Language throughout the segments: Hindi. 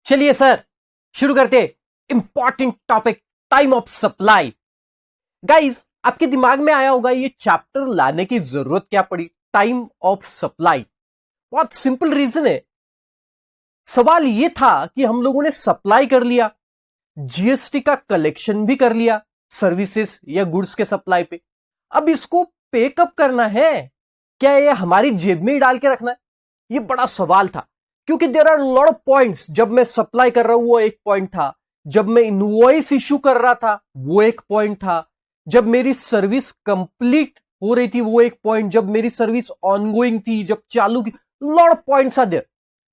चलिए सर शुरू करते important topic time of supply. Guys आपके दिमाग में आया होगा ये चैप्टर लाने की जरूरत क्या पड़ी, टाइम ऑफ सप्लाई। बहुत सिंपल रीजन है। सवाल ये था कि हम लोगों ने सप्लाई कर लिया, जीएसटी का कलेक्शन भी कर लिया सर्विसेज या गुड्स के सप्लाई पे। अब इसको पे कब करना है? क्या ये हमारी जेब में ही डाल के रखना है? ये बड़ा सवाल था क्योंकि there are lot of points. जब मैं सप्लाई कर रहा हूं वो एक पॉइंट था, जब मैं इनवॉइस इशू कर रहा था वो एक पॉइंट था, जब मेरी सर्विस कंप्लीट हो रही थी वो एक पॉइंट, जब मेरी सर्विस ऑनगोइंग थी, जब चालू की, lot of points are there.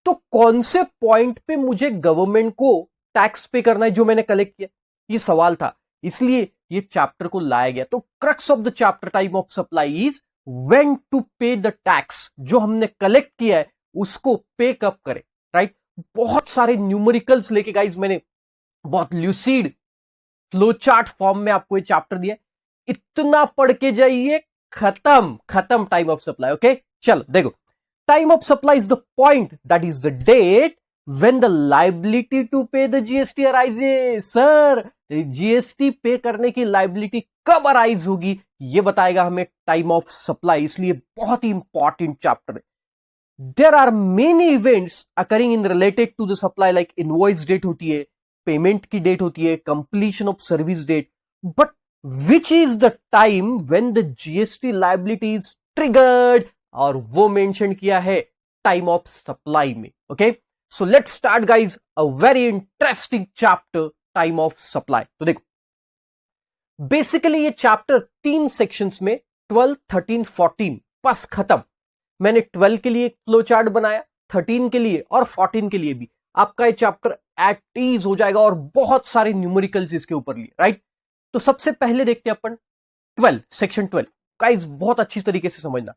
तो कौन से पॉइंट पे मुझे गवर्नमेंट को टैक्स पे करना है जो मैंने कलेक्ट किया, ये सवाल था। इसलिए ये चैप्टर को लाया गया। तो crux of the chapter time of supply is when to pay the tax. जो हमने कलेक्ट किया है उसको पे कब करें, राइट। बहुत सारे न्यूमेरिकल्स लेके गाइज मैंने बहुत ल्यूसिड फ्लो चार्ट फॉर्म में आपको ये चैप्टर दिया। इतना पढ़ के जाइए, खत्म टाइम ऑफ सप्लाई। ओके चलो देखो, time of supply is the point that is the date when the liability to pay the GST arises। Sir GST pay करने की लाइबिलिटी कब अराइज होगी ये बताएगा हमें टाइम ऑफ सप्लाई। इसलिए बहुत ही इंपॉर्टेंट चैप्टर है। There are many events occurring in related to the supply, like invoice date होती है, पेमेंट की डेट होती है, completion of service date, but which is the time when the GST liability is triggered, और वो मेंशन किया है टाइम ऑफ सप्लाई में। Okay so let's start guys a very interesting chapter time of supply. तो देखो बेसिकली ये चैप्टर 3 सेक्शंस में 12, 13, 14 बस खत्म। मैंने 12 के लिए एक फ्लो चार्ट बनाया, 13 के लिए और 14 के लिए भी। आपका ये चैप्टर एट ईज हो जाएगा और बहुत सारे न्यूमेरिकल्स इसके ऊपर लिए, राइट। तो सबसे पहले देखते हैं अपन 12, सेक्शन 12। गाइस बहुत अच्छी तरीके से समझना।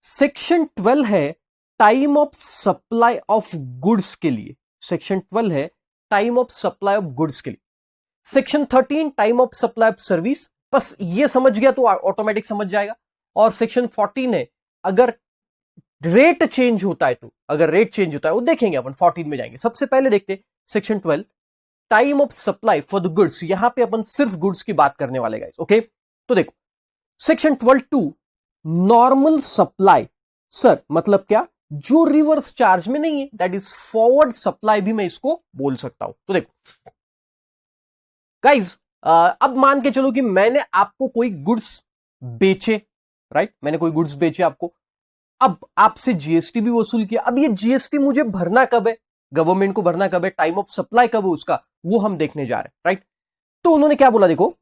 सेक्शन 12 है time of supply of goods के लिए। सेक्शन 12 है time of supply of goods के लिए। Section 13 time of supply of service. बस ये समझ गया तो ऑटोमेटिक समझ जाएगा। और सेक्शन 14 है अगर रेट चेंज होता है, तो अगर रेट चेंज होता है वो देखेंगे अपन, 14 में जाएंगे। सबसे पहले देखते हैं section 12 time of supply for the goods. यहां पे अपन सिर्फ गुड्स की बात करने वाले गाइस। ओके तो देखो सेक्शन 12(2) नॉर्मल सप्लाई। सर मतलब क्या? जो रिवर्स चार्ज में नहीं है, दैट इज फॉरवर्ड सप्लाई भी मैं इसको बोल सकता हूं। तो देखो गाइज अब मान के चलो कि मैंने आपको कोई गुड्स बेचे, राइट। मैंने कोई गुड्स बेचे आपको, अब आपसे जीएसटी भी वसूल किया। अब ये जीएसटी मुझे भरना कब है, गवर्नमेंट को भरना कब है, टाइम ऑफ सप्लाई कब है उसका, वो हम देखने जा रहे हैं, राइट। तो उन्होंने क्या बोला, देखो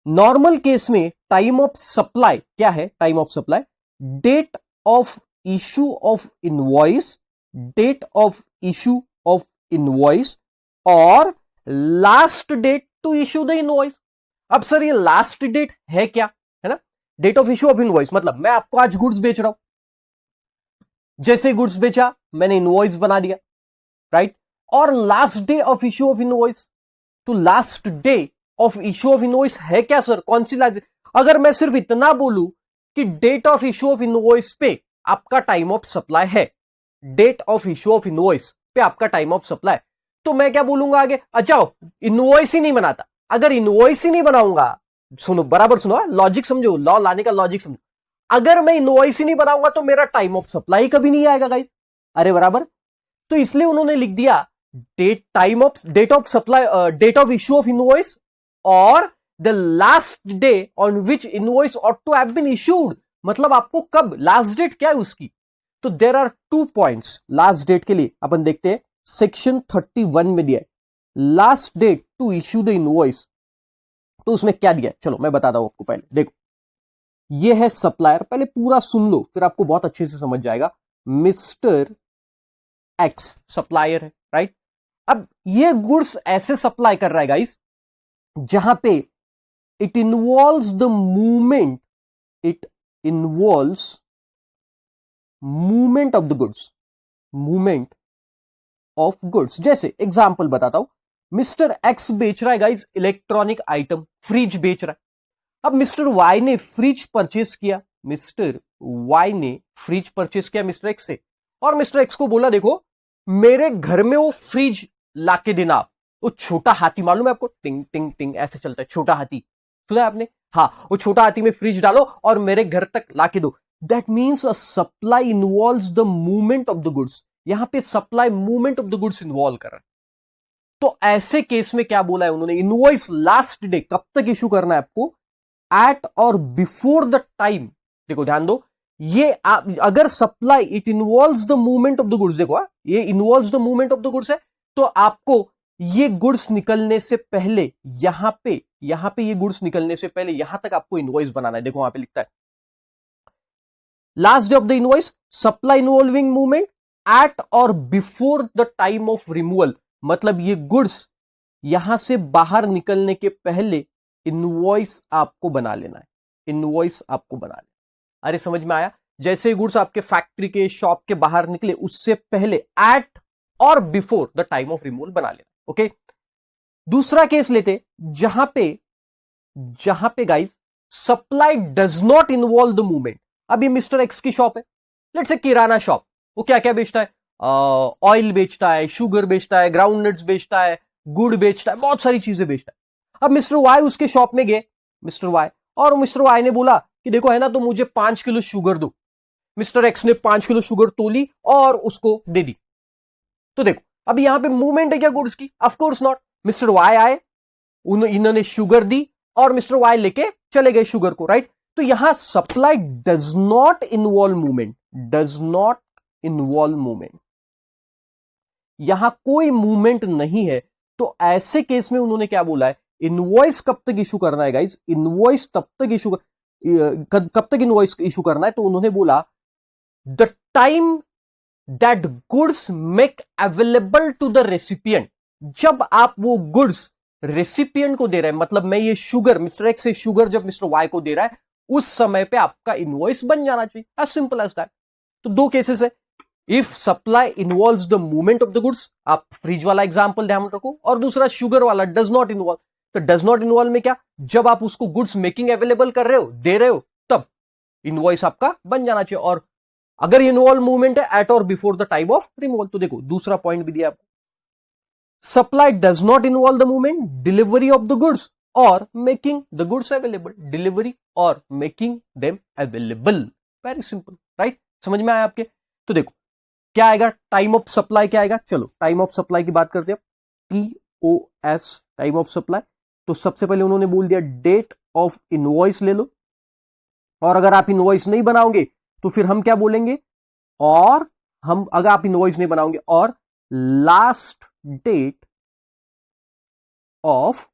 नॉर्मल केस में टाइम ऑफ सप्लाई क्या है? Time of supply date of issue of invoice, date of issue of invoice और last date to issue the invoice. अब सर ये लास्ट डेट है क्या, है ना? Date of issue of invoice मतलब मैं आपको आज गुड्स बेच रहा हूं, जैसे गुड्स बेचा मैंने इनवॉइस बना दिया, राइट। और last day of issue of invoice, तो last day of issue of invoice है क्या सर? कौन सी लास्ट? अगर मैं सिर्फ इतना बोलूं कि date of issue of invoice पे आपका टाइम ऑफ सप्लाई है, date of issue of invoice पे आपका टाइम ऑफ सप्लाई, तो मैं क्या बोलूंगा आगे? अच्छा इनवॉइस ही नहीं बनाता। अगर इनवॉइस ही नहीं बनाऊंगा, सुनो बराबर सुनो, लॉजिक समझो, लॉ लाने का लॉजिक समझो। अगर मैं इनवॉइस ही नहीं बनाऊंगा तो मेरा टाइम ऑफ सप्लाई कभी नहीं आएगा गाइस। अरे बराबर। तो इसलिए उन्होंने लिख दिया date of supply, date of issue of invoice और the last day on which invoice ought to have been issued. मतलब आपको कब लास्ट डेट क्या है उसकी। तो there are 2 points last date के लिए। अपन देखते हैं सेक्शन 31 में दिया है last date to issue the invoice. तो उसमें क्या दिया है चलो मैं बताता हूं आपको। पहले देखो ये है सप्लायर, पहले पूरा सुन लो फिर आपको बहुत अच्छे से समझ जाएगा। मिस्टर एक्स सप्लायर है, राइट। अब ये गुड्स ऐसे सप्लाई कर रहा है गाइस जहां पे it involves the movement, it involves movement of the goods, movement of goods. जैसे एग्जांपल बताता हूं, मिस्टर एक्स बेच रहा है गाइस इलेक्ट्रॉनिक आइटम, फ्रिज बेच रहा है। अब मिस्टर वाई ने फ्रिज परचेस किया, मिस्टर वाई ने फ्रिज परचेस किया मिस्टर एक्स से, और मिस्टर एक्स को बोला देखो मेरे घर में वो फ्रिज लाके देना आप। वो छोटा हाथी मालूम है आपको, टिंग टिंग टिंग ऐसे चलता है छोटा हाथी, सुना है आपने? हाँ, वो छोटा हाथी में फ्रिज डालो और मेरे घर तक लाके दो। That means a supply involves the movement of the goods. यहां पे supply movement of the goods involve कर रहा है। तो ऐसे केस में क्या बोला है उन्होंने, इनवॉइस लास्ट डे कब तक इशू करना है आपको, एट और बिफोर द टाइम। देखो ध्यान दो, ये अगर supply it involves the movement of the goods, देखो ये involves the movement of the goods है, तो आपको ये गुड्स निकलने से पहले यहां पे ये गुड्स निकलने से पहले यहां तक आपको इनवॉइस बनाना है। देखो वहां पे लिखता है last day of the invoice supply involving movement at और before the time of removal. मतलब ये गुड्स यहां से बाहर निकलने के पहले इनवॉइस आपको बना लेना है, इनवॉइस आपको बना लेना। अरे समझ में आया? जैसे गुड्स आपके फैक्ट्री के शॉप के बाहर निकले उससे पहले एट और before the time of removal बना लेना। ओके, दूसरा केस लेते जहां पे guys supply does not involve the movement. अब ये मिस्टर एक्स की शॉप है, लेट्स से किराना शॉप, वो क्या क्या बेचता है, ऑयल बेचता है, शुगर बेचता है, ग्राउंड नट्स बेचता है, गुड़ बेचता है, बहुत सारी चीजें बेचता है। अब मिस्टर वाई उसके शॉप में गए, मिस्टर वाई ने बोला कि देखो है ना, तो मुझे 5 किलो शुगर दो। मिस्टर एक्स ने 5 किलो शुगर तोली और उसको दे दी। तो देखो अब यहां पे मूवमेंट है क्या गुड्स की? Of course not. Mister Y आए, इन्होंने शुगर दी और मिस्टर वाई लेके चले गए शुगर को, राइट? तो यहां supply does not involve movement, does not involve movement, यहां कोई मूवमेंट नहीं है। तो ऐसे केस में उन्होंने क्या बोला है, इनवॉइस कब तक इशू करना है गाइज, इनवॉइस कब तक इनवॉइस इशू करना है? तो उन्होंने बोला the time that goods make available to the recipient. जब आप वो गुड्स रेसिपिएंट को दे रहे हैं, मतलब मैं ये शुगर, मिस्टर एक्स से शुगर जब मिस्टर वाई को दे रहा है, उस समय पे आपका इनवॉइस बन जाना चाहिए, एज सिंपल एज दैट। तो दो केसेस है, if supply involves the movement of the goods, आप फ्रिज वाला एग्जांपल ध्यान रखो, और दूसरा शुगर वाला डज नॉट इन्वॉल्व। तो डज नॉट इन्वॉल्व में क्या, जब आप उसको गुड्स मेकिंग अवेलेबल कर रहे हो, दे रहे हो, तब इनवॉइस आपका बन जाना चाहिए। और अगर इन्वॉल्व मूवमेंट है एट और before the time of removal, तो देखो दूसरा पॉइंट भी दिया आपको, supply does not involve the movement, delivery of the goods और making the goods available, delivery और making them available. Very simple, right? समझ में आया आपके? तो देखो क्या आएगा, टाइम ऑफ सप्लाई क्या आएगा, चलो टाइम ऑफ सप्लाई की बात करते हैं। TOS, time of supply. तो सबसे पहले उन्होंने बोल दिया डेट ऑफ इनवॉइस ले लो, और अगर आप इनवॉइस नहीं बनाओगे तो फिर हम क्या बोलेंगे, और हम अगर आप इनवॉइस नहीं बनाओगे, और last date of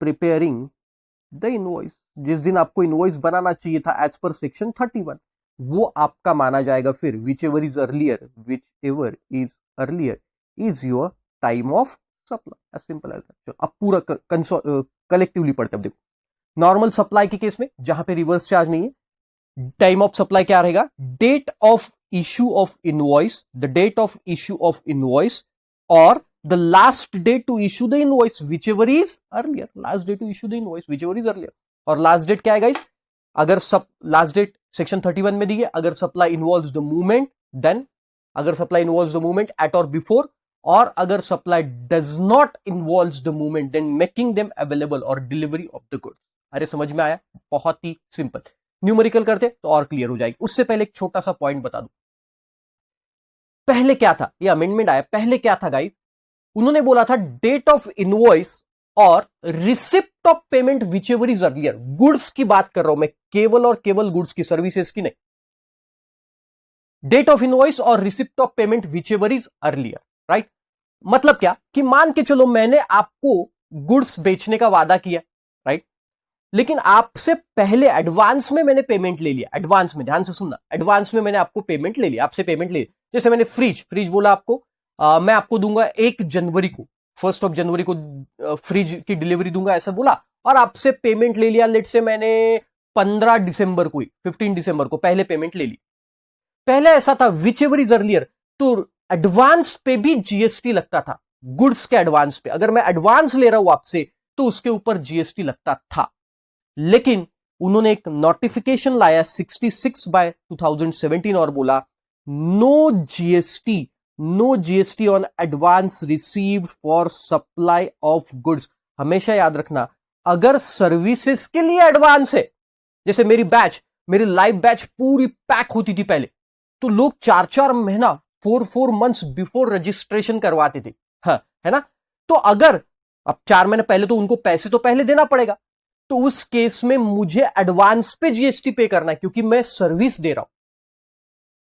preparing the invoice, जिस दिन आपको इनवॉइस बनाना चाहिए था एज पर सेक्शन 31, वो आपका माना जाएगा फिर whichever is earlier is your time of supply, as simple as that. अब पूरा कलेक्टिवली पढ़ते हैं। देखो नॉर्मल सप्लाई के केस में जहां पे रिवर्स चार्ज नहीं है, टाइम ऑफ सप्लाई क्या रहेगा, date of issue of invoice, the date of issue of invoice, और the last date to issue the invoice whichever is earlier, last date to issue the invoice whichever is earlier। और लास्ट डेट क्या है गाइस, अगर सब लास्ट डेट सेक्शन 31 में दी है, अगर supply involves the movement, then अगर supply involves the movement at और बिफोर, और अगर supply does not involves the movement then making them available और डिलीवरी ऑफ द गुड्स। अरे समझ में आया? बहुत ही सिंपल। न्यूमेरिकल करते तो और क्लियर हो जाएगी। उससे पहले एक छोटा सा पॉइंट बता दूं, पहले क्या था, ये अमेंडमेंट आया, पहले क्या था गाइस, उन्होंने बोला था डेट ऑफ इनवॉइस और receipt of payment which ever is earlier. Goods की बात कर रहा हूं मैं, केवल और केवल गुड्स की, सर्विसेज की नहीं। डेट ऑफ इनवॉइस और receipt of payment which ever is earlier, right? मतलब क्या कि मान के चलो मैंने आपको गुड्स बेचने का वादा किया, राइट, लेकिन आपसे पहले एडवांस में मैंने पेमेंट ले लिया। एडवांस में, ध्यान से सुनना, एडवांस में मैंने आपको पेमेंट ले लिया, आपसे पेमेंट ले लिया। जैसे मैंने फ्रिज बोला आपको, मैं आपको दूंगा 1 जनवरी को, 1 जनवरी को फ्रिज की डिलीवरी दूंगा, ऐसा बोला, और आपसे पेमेंट ले लिया। लेट से मैंने 15 दिसंबर को ही, 15 दिसंबर को पहले पेमेंट ले ली। पहले ऐसा था विच एवर इज अर्लियर, तो एडवांस पे भी जीएसटी लगता था। गुड्स के एडवांस पे, अगर मैं एडवांस ले रहा हूं आपसे तो उसके ऊपर जीएसटी लगता था। लेकिन उन्होंने एक नोटिफिकेशन लाया 66/2017 और बोला no GST, no GST on advance received for supply of goods. हमेशा याद रखना, अगर सर्विसेज के लिए एडवांस है, जैसे मेरी लाइव बैच पूरी पैक होती थी पहले, तो लोग 4-4 महीना 4 मंथ्स बिफोर रजिस्ट्रेशन करवाते थे, हाँ, है ना। तो अगर अब 4 महीने पहले, तो उनको पैसे तो पहले देना पड़ेगा, तो उस केस में मुझे एडवांस पे जीएसटी पे करना है, क्योंकि मैं सर्विस दे रहा हूं।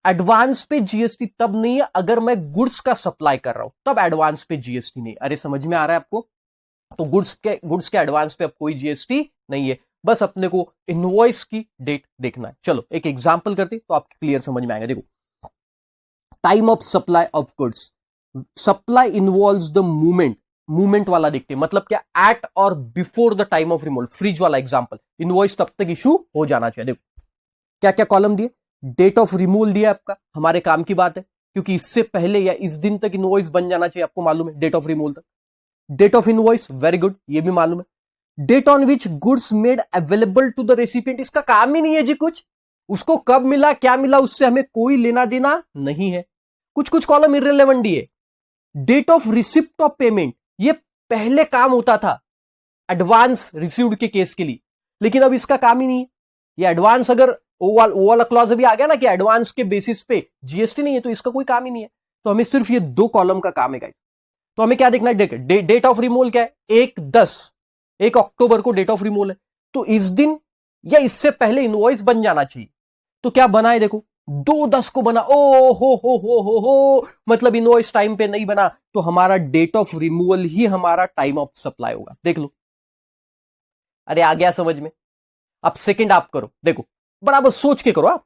एडवांस पे जीएसटी तब नहीं है अगर मैं गुड्स का सप्लाई कर रहा हूं, तब एडवांस पे जीएसटी नहीं। अरे समझ में आ रहा है आपको? तो गुड्स के एडवांस पे अब कोई जीएसटी नहीं है, बस अपने को इनवॉइस की डेट देखना है। चलो एक एग्जांपल करते तो आपको क्लियर समझ में आएगा। देखो, time of supply of goods, supply involves the movement वाला देखते हैं, मतलब क्या, एट और before the time of removal. Fridge वाला एग्जांपल, इनवॉइस तब तक इशू हो जाना चाहिए। देखो क्या क्या कॉलम दिए, डेट ऑफ रिमूवल दिया आपका, हमारे काम की बात है, क्योंकि इससे पहले या इस दिन तक इनवॉइस बन जाना चाहिए, आपको मालूम है, डेट ऑफ रिमूवल तक। Date of invoice, very good, ये भी मालूम है। Date on which goods made available to the recipient, इसका काम ही नहीं है जी कुछ, उसको कब मिला क्या मिला उससे हमें कोई लेना देना नहीं है। कुछ कुछ कॉलम इररिलेवेंट दिए। Date of receipt of payment, ये पहले काम होता था एडवांस रिसीव्ड के केस के लिए, लेकिन अब इसका काम ही नहीं है। ये एडवांस, अगर वो वाला क्लॉज अभी आ गया ना कि एडवांस के बेसिस पे जीएसटी नहीं है, तो इसका कोई काम ही नहीं है। तो हमें सिर्फ ये 2 कॉलम का काम है गाइस। तो हमें क्या देखना है, डेट ऑफ रिमूवल क्या है, 1 अक्टूबर को डेट ऑफ रिमूवल है, तो इस दिन या इससे पहले इनवॉइस बन जाना चाहिए। तो क्या बना है, देखो 2/10 को बना, ओ हो, मतलब इनवॉइस टाइम पे नहीं बना, तो हमारा डेट ऑफ रिमूवल ही हमारा टाइम ऑफ सप्लाई होगा। देख लो, अरे आ गया समझ में। अब सेकंड आप करो, देखो बराबर सोच के करो, आप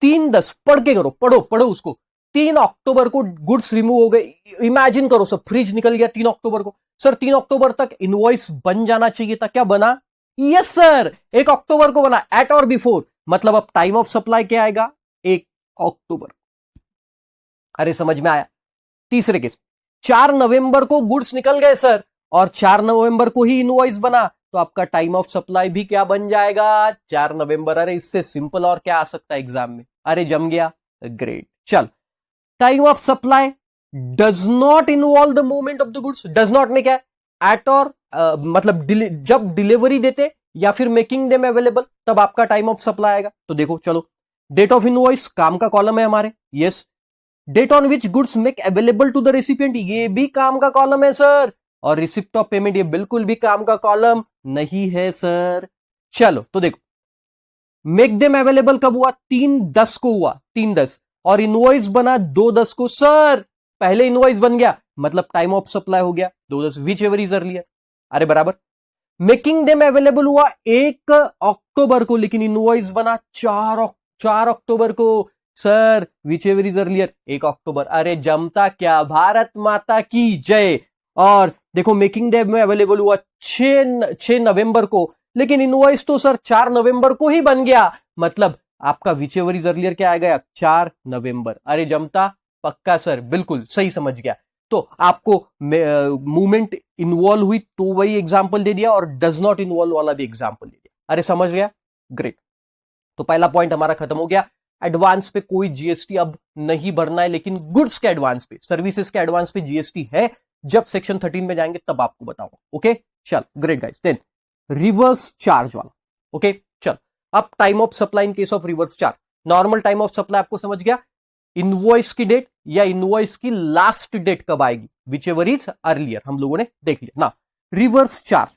3/10 पढ़ के करो, पढ़ो उसको। 3 अक्टूबर को गुड्स रिमूव हो गए, इमेजिन करो सब, फ्रिज निकल गया 3 अक्टूबर को। सर 3 अक्टूबर तक इनवॉइस बन जाना चाहिए था, क्या बना? यस सर, 1 अक्टूबर को बना, एट और बिफोर, मतलब अब टाइम ऑफ सप्लाई क्या आएगा, 1 अक्टूबर। अरे समझ में आया। तीसरे केस, 4 नवंबर को गुड्स निकल गए सर, और 4 नवंबर को ही इनवॉइस बना, तो आपका टाइम ऑफ सप्लाई भी क्या बन जाएगा, 4 नवंबर। अरे इससे सिंपल और क्या आ सकता है एग्जाम में? अरे जम गया, ग्रेट। चल, time of supply does not involve the movement of the goods. Does not में क्या है, एट और मतलब जब डिलीवरी देते या फिर मेकिंग देम अवेलेबल, तब आपका टाइम ऑफ सप्लाई आएगा। तो देखो चलो, डेट ऑफ इनवॉइस काम का कॉलम है हमारे, yes. Date on which goods make available to the recipient, ये भी काम का कॉलम है सर। और रिसिप्ट ऑफ पेमेंट, ये बिल्कुल भी काम का कॉलम नहीं है सर। चलो तो देखो, मेक देम अवेलेबल कब हुआ, 3/10 को हुआ, 3/10, और इनवॉइस बना 2/10 को। सर पहले इनवॉइस बन गया, मतलब टाइम ऑफ सप्लाई हो गया 2/10, विच एवर इज अर्लियर। अरे बराबर। मेकिंग देम अवेलेबल हुआ 1 अक्टूबर को, लेकिन इनवॉइस बना 4 अक्टूबर को। Sir which ever is earlier, 1 अक्टूबर। अरे जमता क्या, भारत माता की जय। और देखो, मेकिंग देम में अवेलेबल हुआ 6 नवंबर को, लेकिन इनवॉइस तो सर 4 नवंबर को ही बन गया, मतलब आपका विच एवर इज अर्लियर क्या आ गया, 4 नवंबर। अरे जमता पक्का सर, बिल्कुल सही समझ गया। तो आपको मूवमेंट इन्वॉल्व हुई तो वही एग्जांपल दे दिया, और डज नॉट इन्वॉल्व वाला भी एग्जांपल दे दिया। अरे समझ गया, ग्रेट। तो पहला पॉइंट हमारा खत्म हो गया, एडवांस पे कोई जीएसटी अब नहीं भरना है, लेकिन गुड्स के एडवांस पे, सर्विसेज के एडवांस पे जीएसटी है। जब सेक्शन 13 में जाएंगे तब आपको बताऊंगा। ओके चल, great guys. Then reverse charge वाला, ओके चल। अब time of supply in case of reverse charge, normal time of supply आपको समझ गया, इनवॉइस की डेट या इनवॉइस की लास्ट डेट कब आएगी, विच एवर इज अर्लियर, हम लोगों ने देख लिया ना। रिवर्स चार्ज,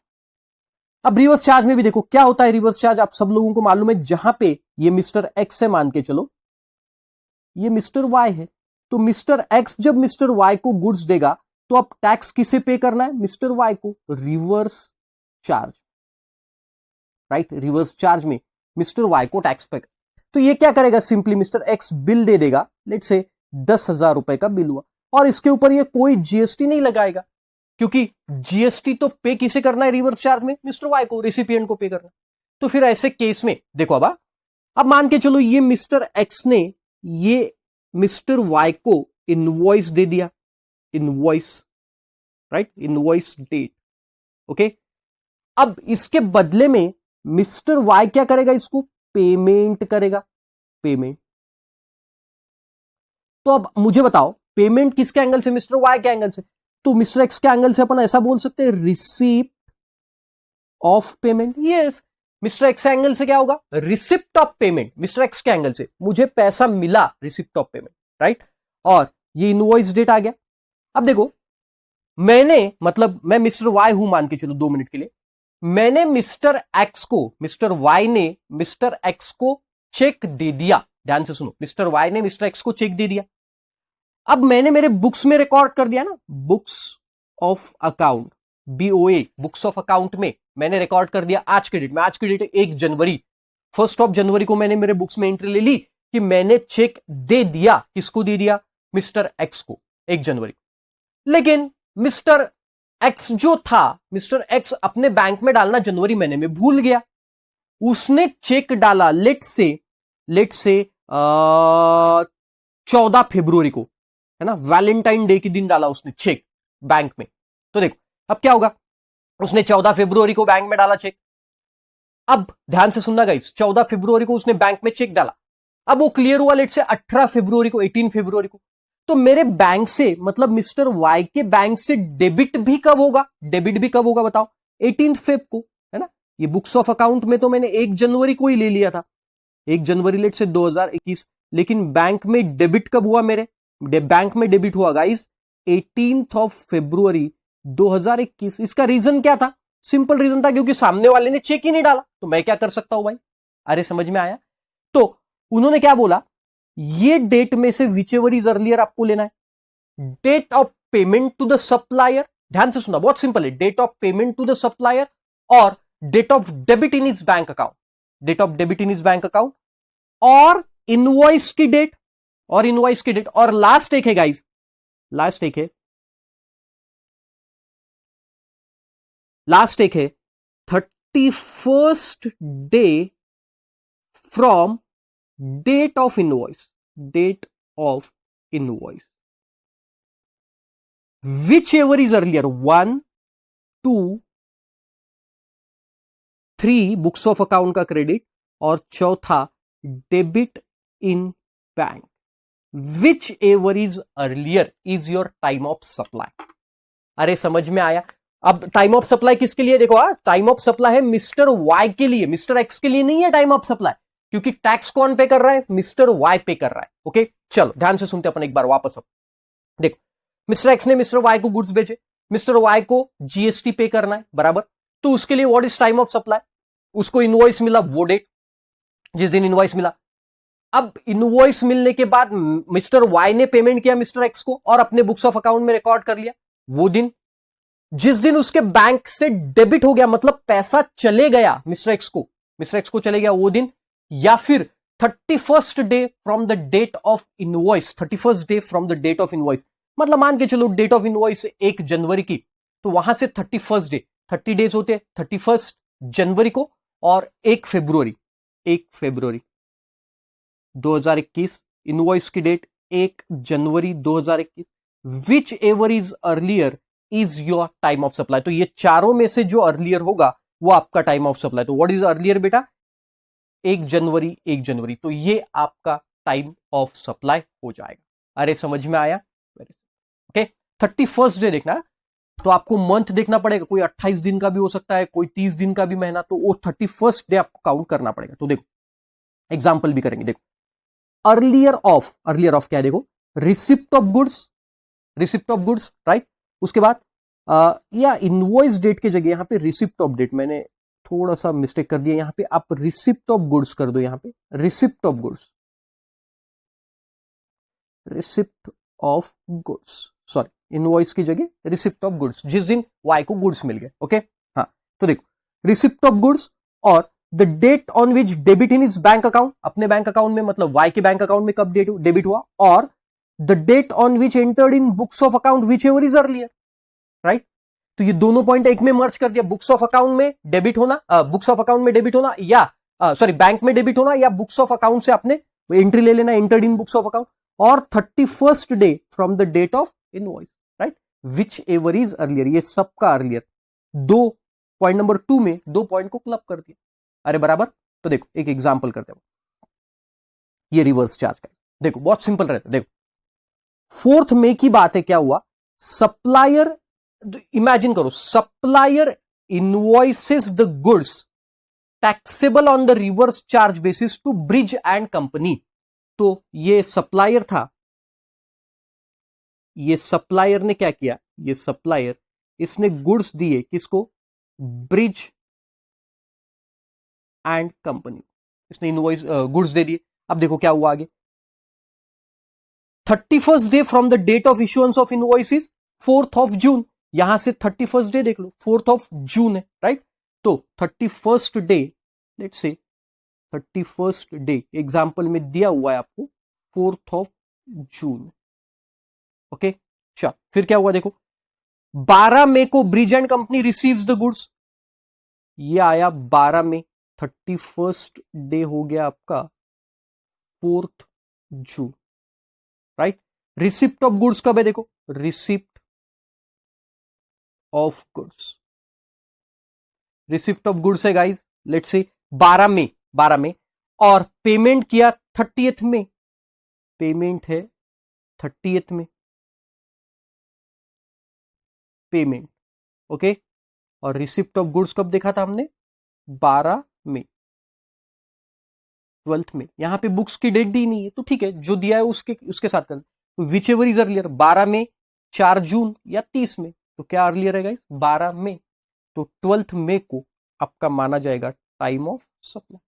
अब रिवर्स चार्ज में भी देखो क्या होता है। रिवर्स चार्ज आप सब लोगों को मालूम है, जहां पे ये मिस्टर एक्स है, मान के चलो ये मिस्टर वाई है, तो मिस्टर एक्स जब मिस्टर वाई को गुड्स देगा, तो अब टैक्स किसे पे करना है, मिस्टर वाई को, reverse charge, right. Reverse charge में मिस्टर वाई को टैक्स पे, तो ये क्या करेगा, सिंपली मिस्टर एक्स बिल दे देगा, लेट से 10,000 रुपए का बिल हुआ, और इसके ऊपर ये कोई जीएसटी नहीं लगाएगा, क्योंकि जीएसटी तो पे किसे करना है रिवर्स चार्ज में, मिस्टर वाई को, रेसिपिएंट को पे करना। तो फिर ऐसे केस में देखो, अब मान के चलो ये मिस्टर एक्स ने ये मिस्टर वाई को इनवॉइस दे दिया, invoice, right, invoice date, okay. अब इसके बदले में मिस्टर वाई क्या करेगा, इसको पेमेंट करेगा, पेमेंट। तो अब मुझे बताओ, पेमेंट किसके एंगल से? मिस्टर वाई के एंगल से। तो मिस्टर एक्स के एंगल से अपन ऐसा बोल सकते हैं receipt of payment. Yes, mister x के एंगल से क्या होगा? Receipt of payment. Mister x के एंगल से मुझे पैसा मिला, रिसिप्ट ऑफ पेमेंट, राइट। और ये इनवॉइस डेट आ गया। अब देखो, मैं मिस्टर वाई हूं मान के चलो 2 मिनट के लिए। मैंने मिस्टर एक्स को, मिस्टर वाई ने मिस्टर एक्स को चेक दे दिया। ध्यान से सुनो, मिस्टर वाई ने मिस्टर एक्स को चेक दे दिया। अब मैंने मेरे बुक्स में रिकॉर्ड कर दिया ना, books of account, BOA, books of account में मैंने रिकॉर्ड कर दिया आज के डेट में। आज की डेट 1 जनवरी, 1 जनवरी को मैंने मेरे बुक्स में एंट्री ले ली कि मैंने चेक दे दिया। किसको दे दिया? मिस्टर एक्स को, 1 जनवरी। लेकिन मिस्टर एक्स जो था, मिस्टर एक्स अपने बैंक में डालना जनवरी महीने में भूल गया। उसने चेक डाला लेट से 14 फरवरी को, है ना, वैलेंटाइन डे के दिन डाला उसने चेक बैंक में। तो देखो अब क्या होगा, उसने 14 फरवरी को बैंक में डाला चेक। अब ध्यान से सुनना गाइस, 14 फरवरी को उसने बैंक में चेक डाला। अब वो क्लियर हुआ लेट से 18 फरवरी को, 18 फरवरी को। तो मेरे बैंक से, मतलब मिस्टर वाई के बैंक से डेबिट भी कब होगा? डेबिट भी कब होगा बताओ? 18 फेब को, है ना। ये बुक्स ऑफ अकाउंट में तो मैंने 1 जनवरी को ही ले लिया था, 1 जनवरी लेट से 2021। लेकिन बैंक में डेबिट कब हुआ? मेरे बैंक में डेबिट हुआ गाइस 18 फरवरी 2021। इसका रीजन क्या था? सिंपल रीजन था, क्योंकि सामने वाले ने चेक ही नहीं डाला। तो मैं क्या कर सकता हूं भाई? अरे समझ में आया? तो उन्होंने क्या बोला, ये डेट में से विच एवर इज अर्लियर आपको लेना है। Date of payment to the supplier, ध्यान से सुना, बहुत सिंपल है, date of payment to the supplier और date of debit in is bank account, date of debit in is bank account और इनवॉइस की डेट, और लास्ट एक है गाइस, लास्ट एक है 31st day from date of invoice, whichever is earlier, 1, 2, 3 books of account का क्रेडिट और चौथा debit in bank, which ever is earlier is your time of supply. अरे समझ में आया? अब टाइम ऑफ सप्लाई किसके लिए? देखो, टाइम ऑफ सप्लाई है मिस्टर वाई के लिए, मिस्टर एक्स के लिए नहीं है टाइम ऑफ सप्लाई, क्योंकि टैक्स कौन पे कर रहा है? मिस्टर वाई पे कर रहा है। ओके, चलो ध्यान से सुनते अपन एक बार वापस। अब देखो, मिस्टर एक्स ने मिस्टर वाई को गुड्स बेचे, मिस्टर वाई को GST पे करना है, बराबर। तो उसके लिए what is time of supply? उसको इनवॉइस मिला, वो डेट जिस दिन इनवॉइस मिला। अब इनवॉइस मिलने के बाद मिस्टर वाई ने पेमेंट किया मिस्टर एक्स को और अपने बुक्स ऑफ अकाउंट में रिकॉर्ड कर लिया वो दिन, जिस दिन उसके बैंक से डेबिट हो गया, मतलब पैसा चले गया मिस्टर एक्स को चले गया वो दिन, या फिर 31st day from the date of invoice, 31st day from the date of invoice. मतलब मान के चलो डेट ऑफ इनवॉइस 1 जनवरी की, तो वहां से 31st डे, 30 डेज होते हैं, 31st जनवरी को और 1 फरवरी 2021, इनवॉइस की डेट 1 जनवरी 2021, whichever is earlier is your time of supply. तो ये चारों में से जो अर्लियर होगा वो आपका टाइम ऑफ सप्लाई। तो व्हाट इज अर्लियर बेटा? 1 जनवरी, तो ये आपका टाइम ऑफ सप्लाई हो जाएगा। अरे समझ में आया? ओके, 31st डे देखना, तो आपको मंथ देखना पड़ेगा, कोई 28 दिन का भी हो सकता है, कोई 30 दिन का भी महीना, तो वो 31st डे आपको काउंट करना पड़ेगा। तो देखो एग्जाम्पल भी करेंगे। देखो, अर्लियर ऑफ क्या है? देखो, रिसिप्ट ऑफ गुड्स, राइट। उसके बाद या इनवॉइस डेट की जगह यहां पे रिसिप्ट ऑफ डेट, मैंने थोड़ा सा मिस्टेक कर दिया, यहां पे आप रिसिप्ट ऑफ गुड्स कर दो, यहां पे receipt of goods, sorry, invoice की जगह रिसिप्ट ऑफ गुड्स, जिस दिन वाई को गुड्स मिल गए। ओके, हाँ, तो देखो रिसिप्ट ऑफ गुड्स और the date on which debit in is bank account, अपने बैंक अकाउंट में, मतलब वाई के बैंक अकाउंट में कब डेबिट हुआ, और the date on which entered in books of account whichever is earlier, right. तो ये दोनों पॉइंट एक में मर्ज कर दिया, बुक्स ऑफ अकाउंट में डेबिट होना, या सॉरी बैंक में डेबिट होना, या बुक्स ऑफ अकाउंट से आपने एंट्री ले लेना, entered in books of account, और 31st day from the date of invoice, right, whichever is earlier, ये सबका अर्लियर। दो पॉइंट नंबर 2 में 2 पॉइंट को क्लब कर दिया, अरे बराबर। तो देखो एक एग्जाम्पल करते हैं, ये रिवर्स चार्ज का, देखो बहुत सिंपल रहता है। देखो 4 मई की बात है, क्या हुआ, सप्लायर, इमेजिन करो, supplier invoices the goods taxable on the reverse charge basis to Bridge and Company. तो ये सप्लायर था, ये सप्लायर ने क्या किया, ये सप्लायर, इसने गुड्स दिए किसको, ब्रिज एंड कंपनी, इसने इनवॉइस गुड्स दे दिए। अब देखो क्या हुआ आगे, 31st day from the date of issuance of invoices 4th of June, यहां से 31st डे देख लो, 4th ऑफ जून है, राइट। तो 31st day, let's say 31st day example में दिया हुआ है आपको 4th ऑफ जून, ओके। अच्छा, फिर क्या हुआ देखो, 12 मई को bridge and company receives the goods, ये आया 12 मई, 31st डे हो गया आपका 4th June, right. Receipt of goods कब है देखो, receipt of goods, receipt of goods है गाइस, लेट्स से 12 मई, 12 मई, और पेमेंट किया 30th में, पेमेंट है 30th में, पेमेंट, ओके। और रिसिप्ट ऑफ गुड्स कब देखा था हमने, 12 मई, 12th में, यहां पे बुक्स की डेट दी नहीं है तो ठीक है, जो दिया है उसके साथ कर, विच एवर इज अर्लियर, 12 मई, 4 जून या 30 में, तो क्या अर्लियर है गाइस, 12 मई, तो 12th मई को आपका माना जाएगा टाइम ऑफ सप्लाई।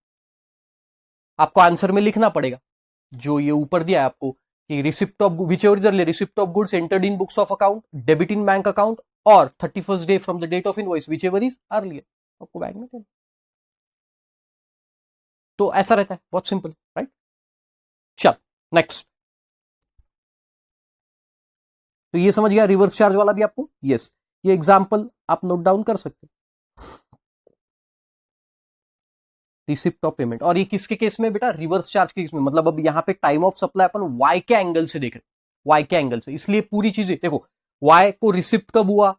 आपको आंसर में लिखना पड़ेगा जो ये ऊपर दिया है आपको कि receipt of whichever is earlier, receipt of goods entered in books of account, debit in bank account, और 31st day from the date of invoice whichever is earlier, आपको बैंक में देना। तो ऐसा रहता है, बहुत सिंपल, राइट। चल नेक्स्ट, तो ये समझ गया रिवर्स चार्ज वाला भी आपको, यस, ये एग्जांपल आप नोट डाउन कर सकते हैं, रिसिप्ट ऑफ पेमेंट। और ये किसके केस में बेटा, रिवर्स चार्ज के केस में, मतलब अब यहां पे टाइम ऑफ सप्लाई अपन वाई के एंगल से देख रहे, वाई के एंगल से, इसलिए पूरी चीजें देखो, वाई को रिसिप्ट कब हुआ,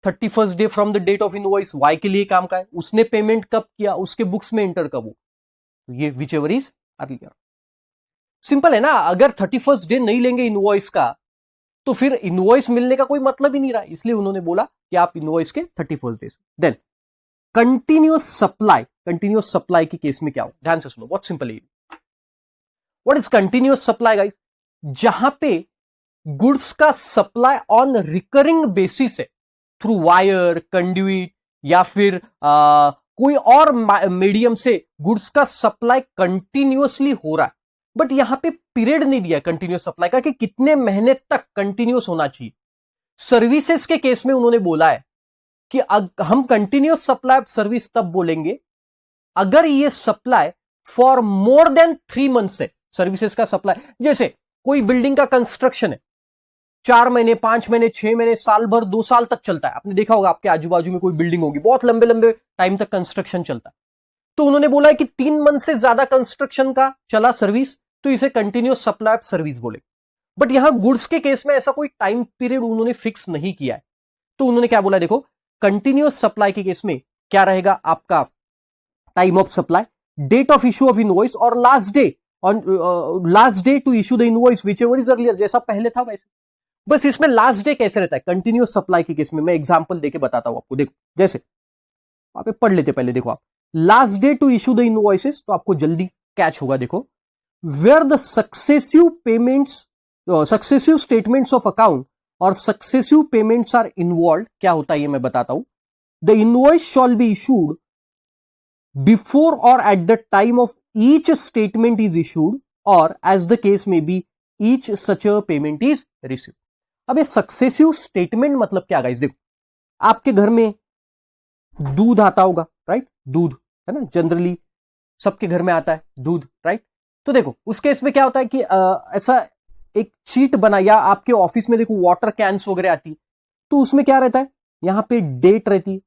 31st day from the date of invoice, Y के लिए काम का है, उसने पेमेंट कब किया, उसके बुक्स में एंटर कब हो, ये which ever is earlier. Simple है ना, अगर 31st डे नहीं लेंगे इनवॉइस का तो फिर इनवॉइस मिलने का कोई मतलब ही नहीं रहा, इसलिए उन्होंने बोला कि आप इनवॉइस के 31st day. Then continuous supply, continuous supply के केस में क्या हो, ध्यान से सुनो, बहुत सिंपल है। What is continuous supply guys, जहां पे गुड्स का सप्लाई ऑन रिकरिंग बेसिस है, थ्रू वायर, कंड्यूइट, या फिर कोई और मीडियम से गुड्स का सप्लाई कंटिन्यूअसली हो रहा है, बट यहां पे पीरियड नहीं दिया कंटिन्यूअस सप्लाई का कि कितने महीने तक कंटिन्यूअस होना चाहिए। सर्विसेज के केस में उन्होंने बोला है कि हम कंटिन्यूअस सप्लाई सर्विस तब बोलेंगे अगर ये supply for more than 3 months है, सर्विसेज का सप्लाई। जैसे कोई बिल्डिंग का कंस्ट्रक्शन है, 4 महीने, 5 महीने, 6 महीने, साल भर, 2 साल तक चलता है, आपने देखा होगा आपके आजू बाजू में कोई बिल्डिंग होगी, बहुत लंबे लंबे टाइम तक कंस्ट्रक्शन चलता है, तो उन्होंने बोला है कि 3 मंथ से ज्यादा कंस्ट्रक्शन का चला सर्विस, तो इसे कंटिन्यूअस सप्लाई सर्विस बोले। बट यहां गुड्स के केस में ऐसा कोई टाइम पीरियड उन्होंने फिक्स नहीं किया है, तो उन्होंने क्या बोला, देखो कंटिन्यूअस सप्लाई के केस में क्या रहेगा आपका time of supply, date of issue of invoice और last day, on last day to issue the invoice whichever is earlier, जैसा पहले था वैसे। बस इसमें लास्ट डे कैसे रहता है कंटिन्यूअस सप्लाई के केस में, मैं एग्जांपल देके बताता हूं आपको। देखो जैसे आप पढ़ लेते पहले, देखो आप, last day to issue the invoices, तो आपको जल्दी कैच होगा। देखो, where the successive payments, successive statements of account और सक्सेसिव पेमेंट्स आर इन्वॉल्व, क्या होता है ये मैं बताता हूं। The invoice shall be issued before और at the time of each statement is issued, और as the case may be each such a payment is received. अब ये सक्सेसिव स्टेटमेंट मतलब क्या गाइस, देखो आपके घर में दूध आता होगा, राइट, दूध है ना, जनरली सबके घर में आता है दूध, राइट। तो देखो उस केस में क्या होता है कि ऐसा एक शीट बना, या आपके ऑफिस में देखो वाटर कैंस वगैरह आती है, तो उसमें क्या रहता है, यहां पे डेट रहती है,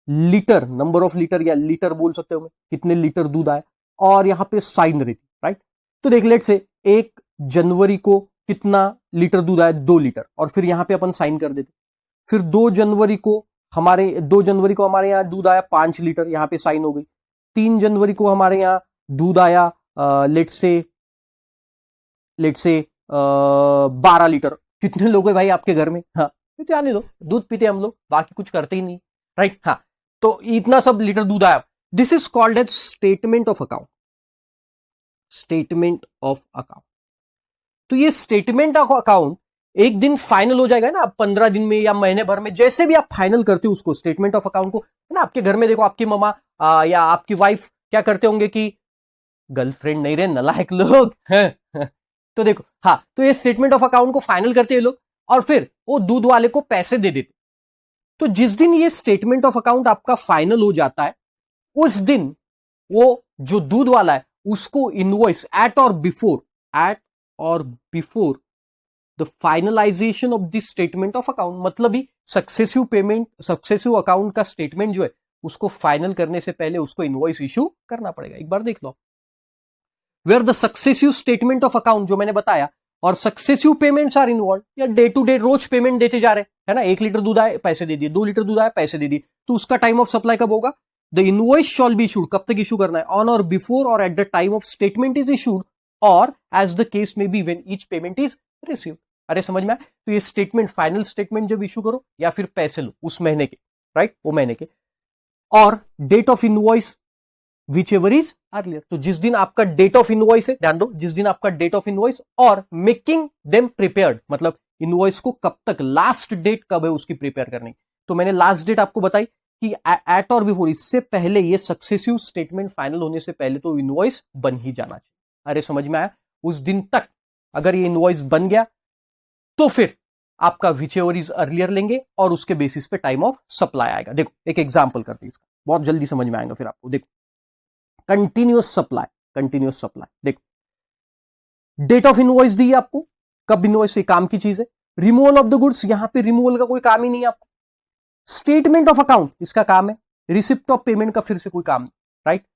लीटर, नंबर ऑफ लीटर या लीटर बोल सकते हो, कितने लीटर दूध आया, और यहां पे साइन रहती, राइट। तो देख लेट से 1 जनवरी को कितना लीटर दूध आया, 2 लीटर, और फिर यहां पे अपन साइन कर देते। फिर 2 जनवरी को हमारे यहां दूध आया 5 लीटर, यहां पे साइन हो गई। 3 जनवरी को हमारे यहां दूध आया लेट से 12 लीटर। कितने लोग हैं भाई आपके घर में? हाँ, तो आने दो, दूध पीते हम लोग, बाकी कुछ करते ही नहीं, राइट? हाँ, तो इतना सब लीटर दूध आया। This is called as statement of account. Statement of account. तो ये स्टेटमेंट ऑफ अकाउंट एक दिन फाइनल हो जाएगा ना, 15 दिन में या महीने भर में, जैसे भी आप फाइनल करते हो उसको, स्टेटमेंट ऑफ अकाउंट को, है ना? आपके घर में देखो, आपकी मम्मा या आपकी वाइफ क्या करते होंगे कि गर्लफ्रेंड नहीं रहे नलायक लोग हैं। तो देखो, हाँ, तो ये स्टेटमेंट ऑफ अकाउंट को फाइनल करते हैं लोग, और फिर वो दूध वाले को पैसे दे देते। तो जिस दिन ये स्टेटमेंट ऑफ अकाउंट आपका फाइनल हो जाता है, उस दिन वो जो दूध वाला है उसको इनवॉइस एट और before the finalisation of this statement of account, मतलब ही सक्सेसिव अकाउंट का स्टेटमेंट जो है उसको फाइनल करने से पहले उसको इनवॉइस इश्यू करना पड़ेगा। एक बार देख लो, where the successive statement of account जो मैंने बताया और सक्सेसिव पेमेंट्स आर इन्वॉल्व, या डे टू डे रोज पेमेंट देते जा रहे हैं ना, 1 लीटर दूध आए पैसे दे दिए, 2 लीटर दूध आए पैसे दे दिए, तो उसका टाइम ऑफ सप्लाई कब होगा? The invoice shall be issued, कब तक इशू करना है? ऑन और बिफोर और at the time of statement is issued, और as the case may be when each payment is received. अरे समझ में आए? तो ये स्टेटमेंट, फाइनल स्टेटमेंट जब इशू करो या फिर पैसे लो उस महीने के, राइट, वो महीने के, और date of invoice whichever is earlier. तो जिस दिन आपका डेट ऑफ इनवॉइस है, ध्यान दो, जिस दिन आपका डेट ऑफ इनवॉइस, और मेकिंग देम प्रिपेयर्ड, मतलब इनवॉइस को कब तक, लास्ट डेट कब है उसकी प्रिपेयर करने की। तो मैंने लास्ट डेट आपको बताई कि एट और बिफोर, इससे पहले, ये सक्सेसिव स्टेटमेंट फाइनल होने से पहले तो इनवॉइस बन ही जाना चाहिए। अरे समझ में आया? उस दिन तक अगर ये इनवॉइस बन गया तो फिर आपका विच एवर इज अर्लियर लेंगे और उसके बेसिस पे टाइम ऑफ सप्लाई आएगा। देखो एक एग्जांपल करते हैं इसका, बहुत जल्दी समझ में आएगा फिर आपको। देखो कंटिन्यूअस सप्लाई, देखो डेट ऑफ इनवॉइस दी है आपको, कब इनवॉइस, ये काम की चीज है। रिमूवल ऑफ द गुड्स, यहां पे रिमूवल का कोई काम ही नहीं है आपको। स्टेटमेंट ऑफ अकाउंट, इसका काम है। रिसिप्ट ऑफ पेमेंट का फिर से कोई काम नहीं, राइट?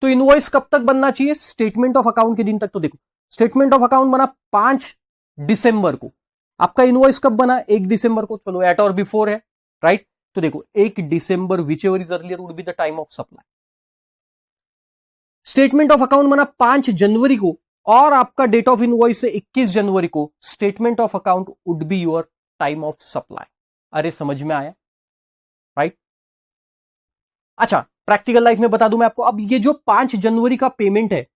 तो इनवॉइस कब तक बनना चाहिए? स्टेटमेंट ऑफ अकाउंट के दिन तक। तो देखो, स्टेटमेंट ऑफ अकाउंट बना 5 दिसंबर को, आपका इनवॉइस कब बना? 1 दिसंबर को। चलो एट और बिफोर है, राइट? तो देखो 1 December whichever is earlier would be the time of supply. Statement of account बना 5 जनवरी को, और आपका डेट ऑफ इनवॉइस है 21 जनवरी को, statement of account would be your time of supply. अरे समझ में आया, राइट? अच्छा, प्रैक्टिकल लाइफ में बता दूं मैं आपको, अब ये जो 5 जनवरी का पेमेंट है,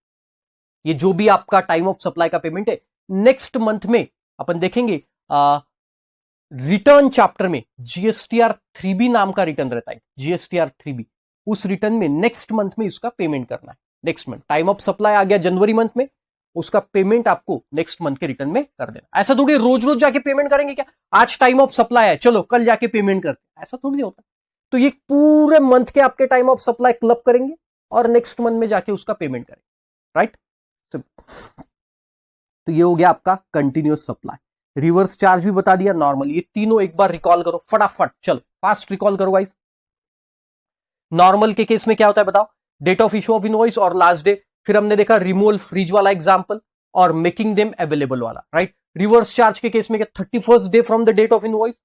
ये जो भी आपका टाइम ऑफ सप्लाई का पेमेंट है, नेक्स्ट मंथ में अपन देखेंगे रिटर्न चैप्टर में, जीएसटीआर 3B नाम का रिटर्न रहता है, जीएसटीआर 3B। उस रिटर्न में नेक्स्ट मंथ में इसका पेमेंट करना है। Next month time of supply आ गया जनवरी मंथ में, उसका पेमेंट आपको नेक्स्ट मंथ के रिटर्न में कर देना। ऐसा थोड़ी रोज रोज जाके पेमेंट करेंगे क्या? आज टाइम ऑफ सप्लाई है, चलो कल जाके पेमेंट करते, ऐसा थोड़ी होता। तो ये पूरे मंथ के आपके टाइम ऑफ सप्लाई क्लब करेंगे और नेक्स्ट मंथ में जाके उसका पेमेंट करेंगे, राइट? तो ये हो गया आपका कंटिन्यूअस सप्लाई। रिवर्स चार्ज भी बता दिया, नॉर्मल, ये तीनों एक बार रिकॉल करो फटाफट, चलो फास्ट रिकॉल करो गाइस। नॉर्मल के केस में क्या होता है बताओ? Date of issue of invoice और लास्ट डे। फिर हमने देखा रिमूवल फ्रीज वाला एग्जांपल और मेकिंग देम अवेलेबल वाला, राइट? रिवर्स चार्ज के केस में क्या? 31st day from the date of invoice,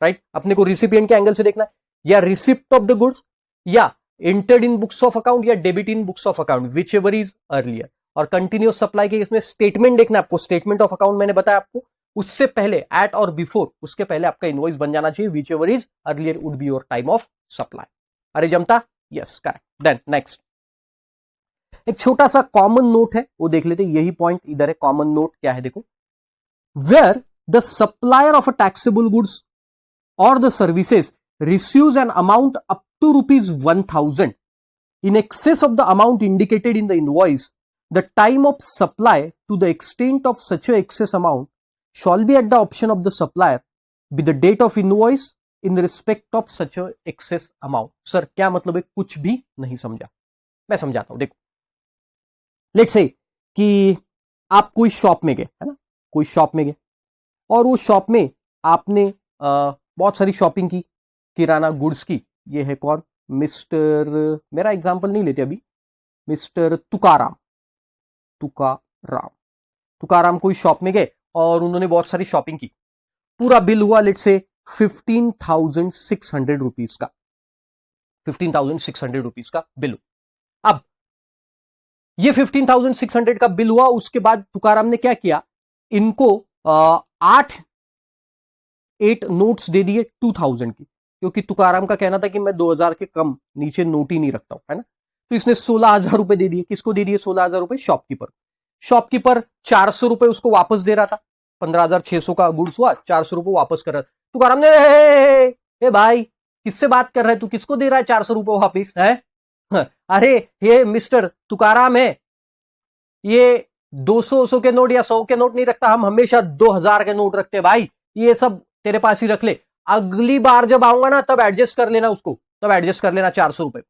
right? अपने को रिसिपिएंट के एंगल से देखना है, या रिसिप्ट ऑफ द गुड्स, या entered in books of account, या debit in books of account, whichever is earlier. और कंटिन्यूअस सप्लाई के केस में स्टेटमेंट देखना आपको, स्टेटमेंट ऑफ अकाउंट मैंने बताया आपको, उससे पहले एट और बिफोर, उसके पहले आपका इनवॉइस बन जाना चाहिए, which ever is earlier would be your time of supply. अरे जमता? Yes, correct. देन नेक्स्ट एक छोटा सा कॉमन नोट है, वो देख लेते, यही पॉइंट इधर है। कॉमन नोट क्या है देखो, where the supplier of a taxable goods और the services receives an amount up to ₹1,000 in excess of the amount indicated in the invoice, the time of supply to the extent of such a excess amount shall be at the option of the supplier with the date of invoice in respect of such a excess amount। Sir क्या मतलब है? कुछ भी नहीं समझा, मैं समझाता हूं। देखो, लेट्स से कि आप कोई शॉप में गए, है ना, कोई शॉप में गए, और वो शॉप में आपने बहुत सारी शॉपिंग की, किराना गुड्स की। ये है कौन? मिस्टर, मेरा एग्जांपल नहीं लेते अभी, मिस्टर तुकाराम कोई शॉप में गए और उन्होंने बहुत सारी शॉपिंग की। पूरा बिल हुआ लेट से 15,600 रुपीज का, 15,600 रुपीज का बिल। अब ये 15,600 का बिल हुआ, उसके बाद तुकाराम ने क्या किया? इनको 8 नोट्स दे दिए 2000 की, क्योंकि तुकाराम का कहना था कि मैं 2000 के कम नीचे नोट ही नहीं रखता हूं, है ना। तो इसने 16,000 रुपए दे दिए। किसको दे दिए 16,000 रुपए? शॉपकीपर। शॉपकीपर 400 रुपए उसको वापस दे रहा था। 15,600 का गुड्स हुआ, 400 रुपए वापस कर रहा था। तुकाराम ने ए भाई किससे बात कर रहा है तू, किसको दे रहा है 400 रुपए वापिस है? अरे ये मिस्टर तुकाराम है, ये 200 के नोट या 100 के नोट नहीं रखता, हम हमेशा 2000 के नोट रखते हैं भाई, ये सब तेरे पास ही रख ले, अगली बार जब आऊंगा ना तब एडजस्ट कर लेना उसको, तब एडजस्ट कर लेना 400 रुपए।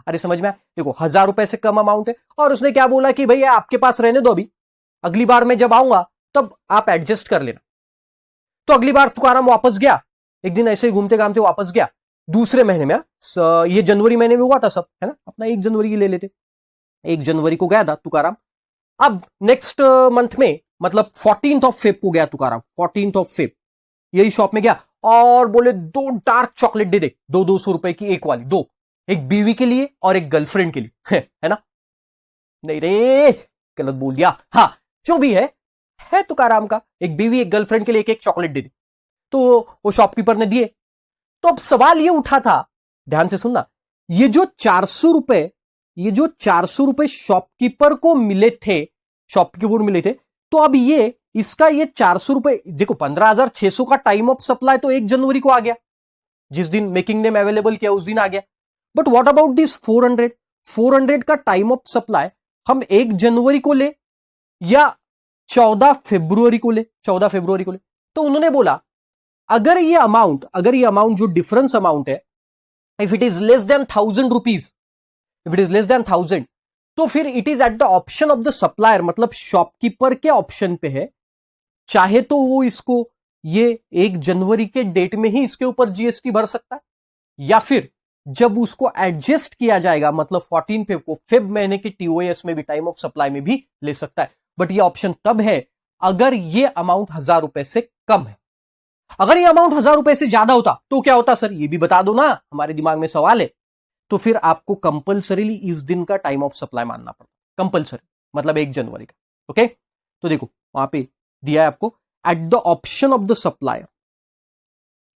अरे समझ में? देखो 1000 रुपए से कम अमाउंट है, और उसने क्या बोला कि भैया आपके पास रहने दो, अभी अगली बार मैं जब आऊंगा तब आप एडजस्ट कर लेना। तो अगली बार तुकाराम वापस गया, एक दिन ऐसे ही घूमते घामते वापस गया, दूसरे महीने में, ये जनवरी महीने में हुआ था सब, है ना, अपना 1 जनवरी की ले लेते। 1 जनवरी को गया था तुकाराम। अब नेक्स्ट मंथ में, मतलब 14th ऑफ फेब को गया तुकाराम, 14th ऑफ फेब यही शॉप में गया और बोले 2 डार्क चॉकलेट दे दे, 200 रुपए की एक वाली, 2, एक बीवी के लिए और एक गर्लफ्रेंड के लिए, है ना। नहीं रे, गलत बोल दिया, हाँ जो भी है तुकाराम का, एक बीवी एक गर्लफ्रेंड के लिए एक एक चॉकलेट दे दी। तो वो शॉपकीपर ने दिए। तो अब सवाल ये उठा था, ध्यान से सुनना, ये जो 400 रुपए शॉपकीपर को मिले थे, तो अब ये इसका ये 400 रुपए, देखो 15,600 का टाइम ऑफ सप्लाई तो 1 जनवरी को आ गया, जिस दिन मेकिंग नेम अवेलेबल किया उस दिन आ गया। बट व्हाट अबाउट दिस 400 का टाइम ऑफ सप्लाई हम 1 जनवरी को ले या 14 फरवरी को ले? तो उन्होंने बोला अगर ये अमाउंट जो डिफरेंस अमाउंट है, if it is less than 1000 rupees, तो फिर it is eight the option of the supplier, मतलब शॉपकीपर के ऑप्शन पे है, चाहे तो वो इसको ये 1 जनवरी के डेट में ही इसके ऊपर जीएसटी भर सकता है, या फिर जब उसको एडजस्ट किया जाएगा, मतलब 14 फेब को, फेब महीने के टीओएस में भी, टाइम ऑफ सप्लाई में भी ले सकता है। बट ये ऑप्शन तब है अगर ये अमाउंट 1000 रुपए से कम है। अगर ये अमाउंट 1000 रुपए से ज्यादा होता तो क्या होता सर, ये भी बता दो ना, हमारे दिमाग में सवाल है। तो फिर आपको कंपल्सरीली इस दिन का टाइम ऑफ सप्लाई मानना पड़ता, कंपल्सरी, मतलब 1 जनवरी का। ओके, तो देखो वहां पे दिया है आपको, at the option of the supplier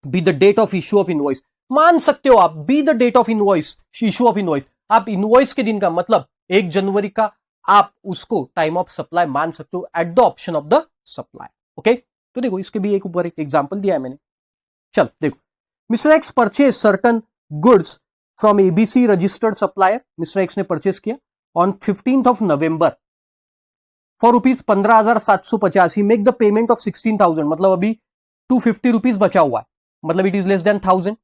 be the date of issue of invoice, मान सकते हो आप, be the date of invoice, issue of invoice, आप इनवॉइस के दिन का, मतलब 1 जनवरी का आप उसको टाइम ऑफ सप्लाई मान सकते हो eight the option of the supply. Okay, तो देखो इसके भी एक ऊपर एक एग्जांपल दिया है मैंने। चल देखो, mister x purchase certain goods from ABC registered supplier, mister X ने परचेज किया on 15th of November for rupees 15,785, make the payment of 16,000, मतलब अभी 250 रुपीज बचा हुआ है, मतलब it is less than 1000,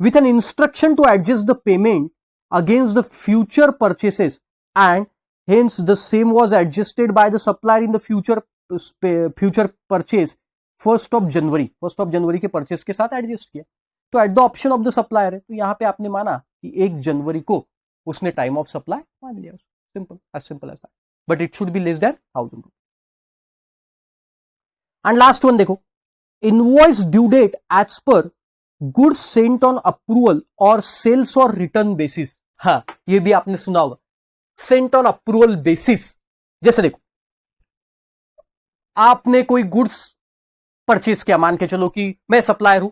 with an instruction to adjust the payment against the future purchases, and hence the same was adjusted by the supplier in the future purchase 1st of January के परचेस के साथ एडजस्ट किया। तो eight the option of the supplier है, तो यहां पे आपने माना कि 1 जनवरी को उसने टाइम ऑफ सप्लाई मान लिया, simple as that, but it should be less than 1000 rupees. And last one देखो, invoice due date as per goods sent on approval और सेल्स और रिटर्न बेसिस। हाँ, ये भी आपने सुना होगा, सेंट ऑन अप्रूवल बेसिस। जैसे देखो, आपने कोई गुड्स परचेज किया, मान के चलो कि मैं सप्लायर हूं,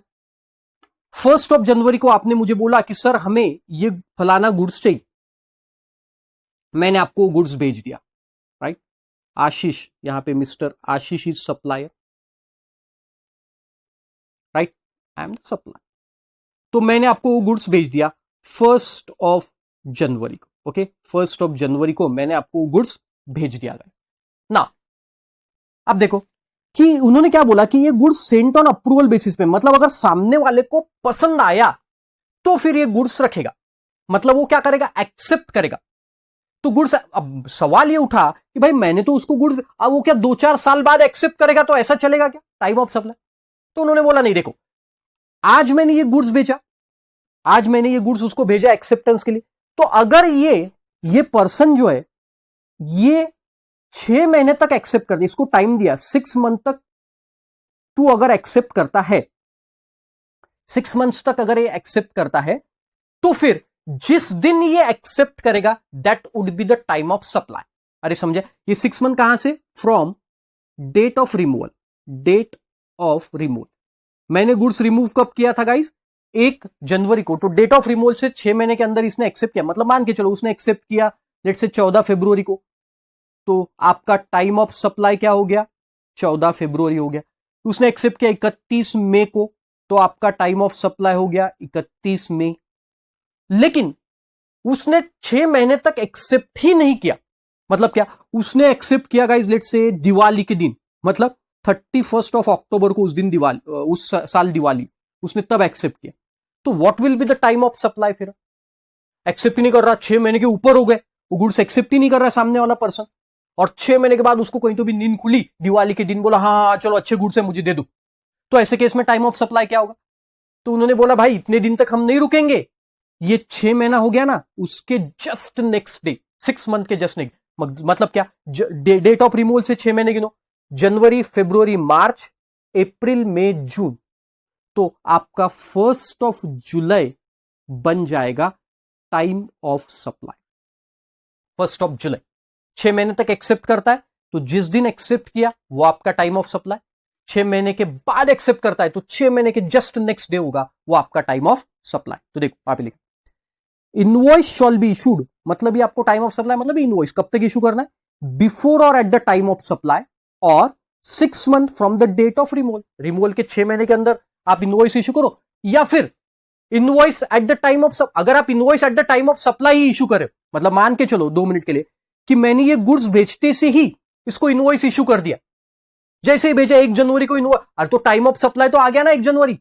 1st ऑफ जनवरी को आपने मुझे बोला कि सर हमें ये फलाना गुड्स चाहिए, मैंने आपको गुड्स भेज दिया, राइट। आशीष, यहां पे mister Ashish is supplier, right, I am the supplier. तो मैंने आपको वो गुड्स भेज दिया 1st ऑफ जनवरी को, ओके, 1st ऑफ जनवरी को मैंने आपको वो गुड्स भेज दिया गया ना। अब देखो कि उन्होंने क्या बोला कि ये goods sent on approval basis पे, मतलब अगर सामने वाले को पसंद आया तो फिर ये गुड्स रखेगा, मतलब वो क्या करेगा, एक्सेप्ट करेगा। तो गुड्स, अब सवाल ये उठा कि भाई मैंने तो उसको गुड्स, अब वो क्या 2-4 साल बाद एक्सेप्ट करेगा, तो ऐसा चलेगा क्या टाइम ऑफ सप्लाई? तो उन्होंने बोला नहीं, देखो आज मैंने ये गुड्स भेजा, आज मैंने ये गुड्स उसको भेजा एक्सेप्टेंस के लिए, तो अगर ये पर्सन जो है ये 6 महीने तक एक्सेप्ट कर, इसको टाइम दिया 6 मंथ तक, तू अगर एक्सेप्ट करता है, 6 मंथ्स तक अगर ये एक्सेप्ट करता है, तो फिर जिस दिन ये एक्सेप्ट करेगा that would be the time of supply. अरे समझे, ये 6 मंथ कहां से, from date of removal, date of removal, मैंने गुड्स रिमूव कब किया था गाइस? 1 जनवरी को। तो डेट ऑफ रिमूवल से 6 महीने के अंदर इसने एक्सेप्ट किया, मतलब मान के चलो उसने एक्सेप्ट किया लेट्स से 14 फरवरी को, तो आपका टाइम ऑफ सप्लाई क्या हो गया? 14 फरवरी हो गया। उसने एक्सेप्ट किया 31 मई को, तो आपका टाइम ऑफ सप्लाई हो गया 31 मई। लेकिन उसने 6 महीने तक एक्सेप्ट ही नहीं किया, मतलब क्या? उसने एक्सेप्ट किया गाइस लेट्स से दिवाली के दिन, मतलब 31 ऑफ अक्टूबर को, उस दिन दिवाली, उस साल दिवाली, उसने तब एक्सेप्ट किया। तो what will be the time of supply? फिर एक्सेप्ट ही नहीं कर रहा, 6 महीने के ऊपर हो गए, वो गुड्स एक्सेप्ट ही नहीं कर रहा सामने वाला पर्सन, और 6 महीने के बाद उसको कहीं तो भी नींद खुली दिवाली के दिन, बोला हाँ चलो अच्छे गुड्स है मुझे दे दो, तो ऐसे केस में टाइम ऑफ सप्लाई क्या होगा? तो उन्होंने बोला भाई इतने दिन तक हम नहीं रुकेंगे, ये 6 महीना हो गया ना, उसके जस्ट नेक्स्ट डे, 6 मंथ के जस्ट नेक्स्ट, मतलब क्या? डेट ऑफ रिमूवल से 6 महीने गिनो, जनवरी, फरवरी, मार्च, अप्रैल, मई, जून, तो आपका 1 जुलाई बन जाएगा टाइम ऑफ सप्लाई। 1 जुलाई, 6 महीने तक एक्सेप्ट करता है, तो जिस दिन एक्सेप्ट किया वो आपका टाइम ऑफ सप्लाई। 6 महीने के बाद एक्सेप्ट करता है, तो 6 महीने के जस्ट नेक्स्ट डे होगा वो आपका टाइम ऑफ सप्लाई। तो देखो आप लिखो, इनवॉइस शॉल बी इशूड, मतलब ये आपको टाइम ऑफ सप्लाई, मतलब इनवॉइस कब तक इशू करना है? बिफोर और at the time of supply, और 6 month from the date of removal. Removal के 6 महीने के अंदर आप इनवॉइस इशू करो, या फिर invoice eight the time of, अगर आप invoice eight the time of supply he issue करें, मतलब मान के चलो 2 मिनट के लिए कि मैंने ये गुड्स बेचते से ही इसको इनवॉइस इशू कर दिया, जैसे ही भेजा 1 जनवरी को इनवॉइस, अरे तो टाइम ऑफ सप्लाई तो आ गया ना 1 जनवरी।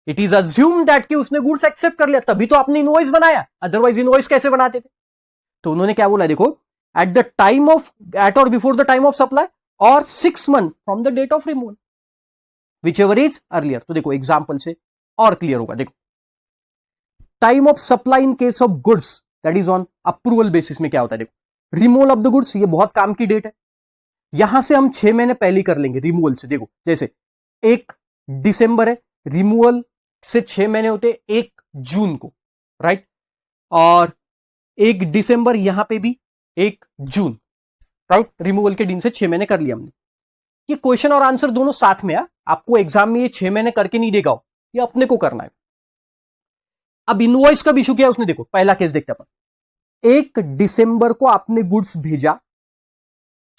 इट इज अज्यूम दैट कि उसने गुड्स एक्सेप्ट कर लिया, तभी तो आपने इनवॉइस बनाया, अदरवाइज इनवॉइस कैसे बनाते थे? तो उन्होंने क्या बोला देखो, at the time of, at और before the time of supply, और 6 month from the date of removal, whichever is earlier. तो देखो एग्जाम्पल से और क्लियर होगा। देखो time of supply in case of goods that is on approval basis में क्या होता है? देखो रिमूवल ऑफ द गुड्स, ये बहुत काम की डेट है, यहां से हम 6 महीने पहले कर लेंगे रिमूवल से। देखो जैसे 1 दिसंबर है, रिमूवल से 6 महीने होते 1 जून को, राइट, और 1 दिसंबर यहां पे भी 1 जून, राइट, रिमूवल के दिन से 6 महीने कर लिया हमने। ये क्वेश्चन और आंसर दोनों साथ में है, आपको एग्जाम में ये 6 महीने करके नहीं देगा, ये अपने को करना है। अब इनवॉइस कब इशू किया उसने? देखो पहला केस देखते हैं, 1 दिसंबर को आपने गुड्स भेजा,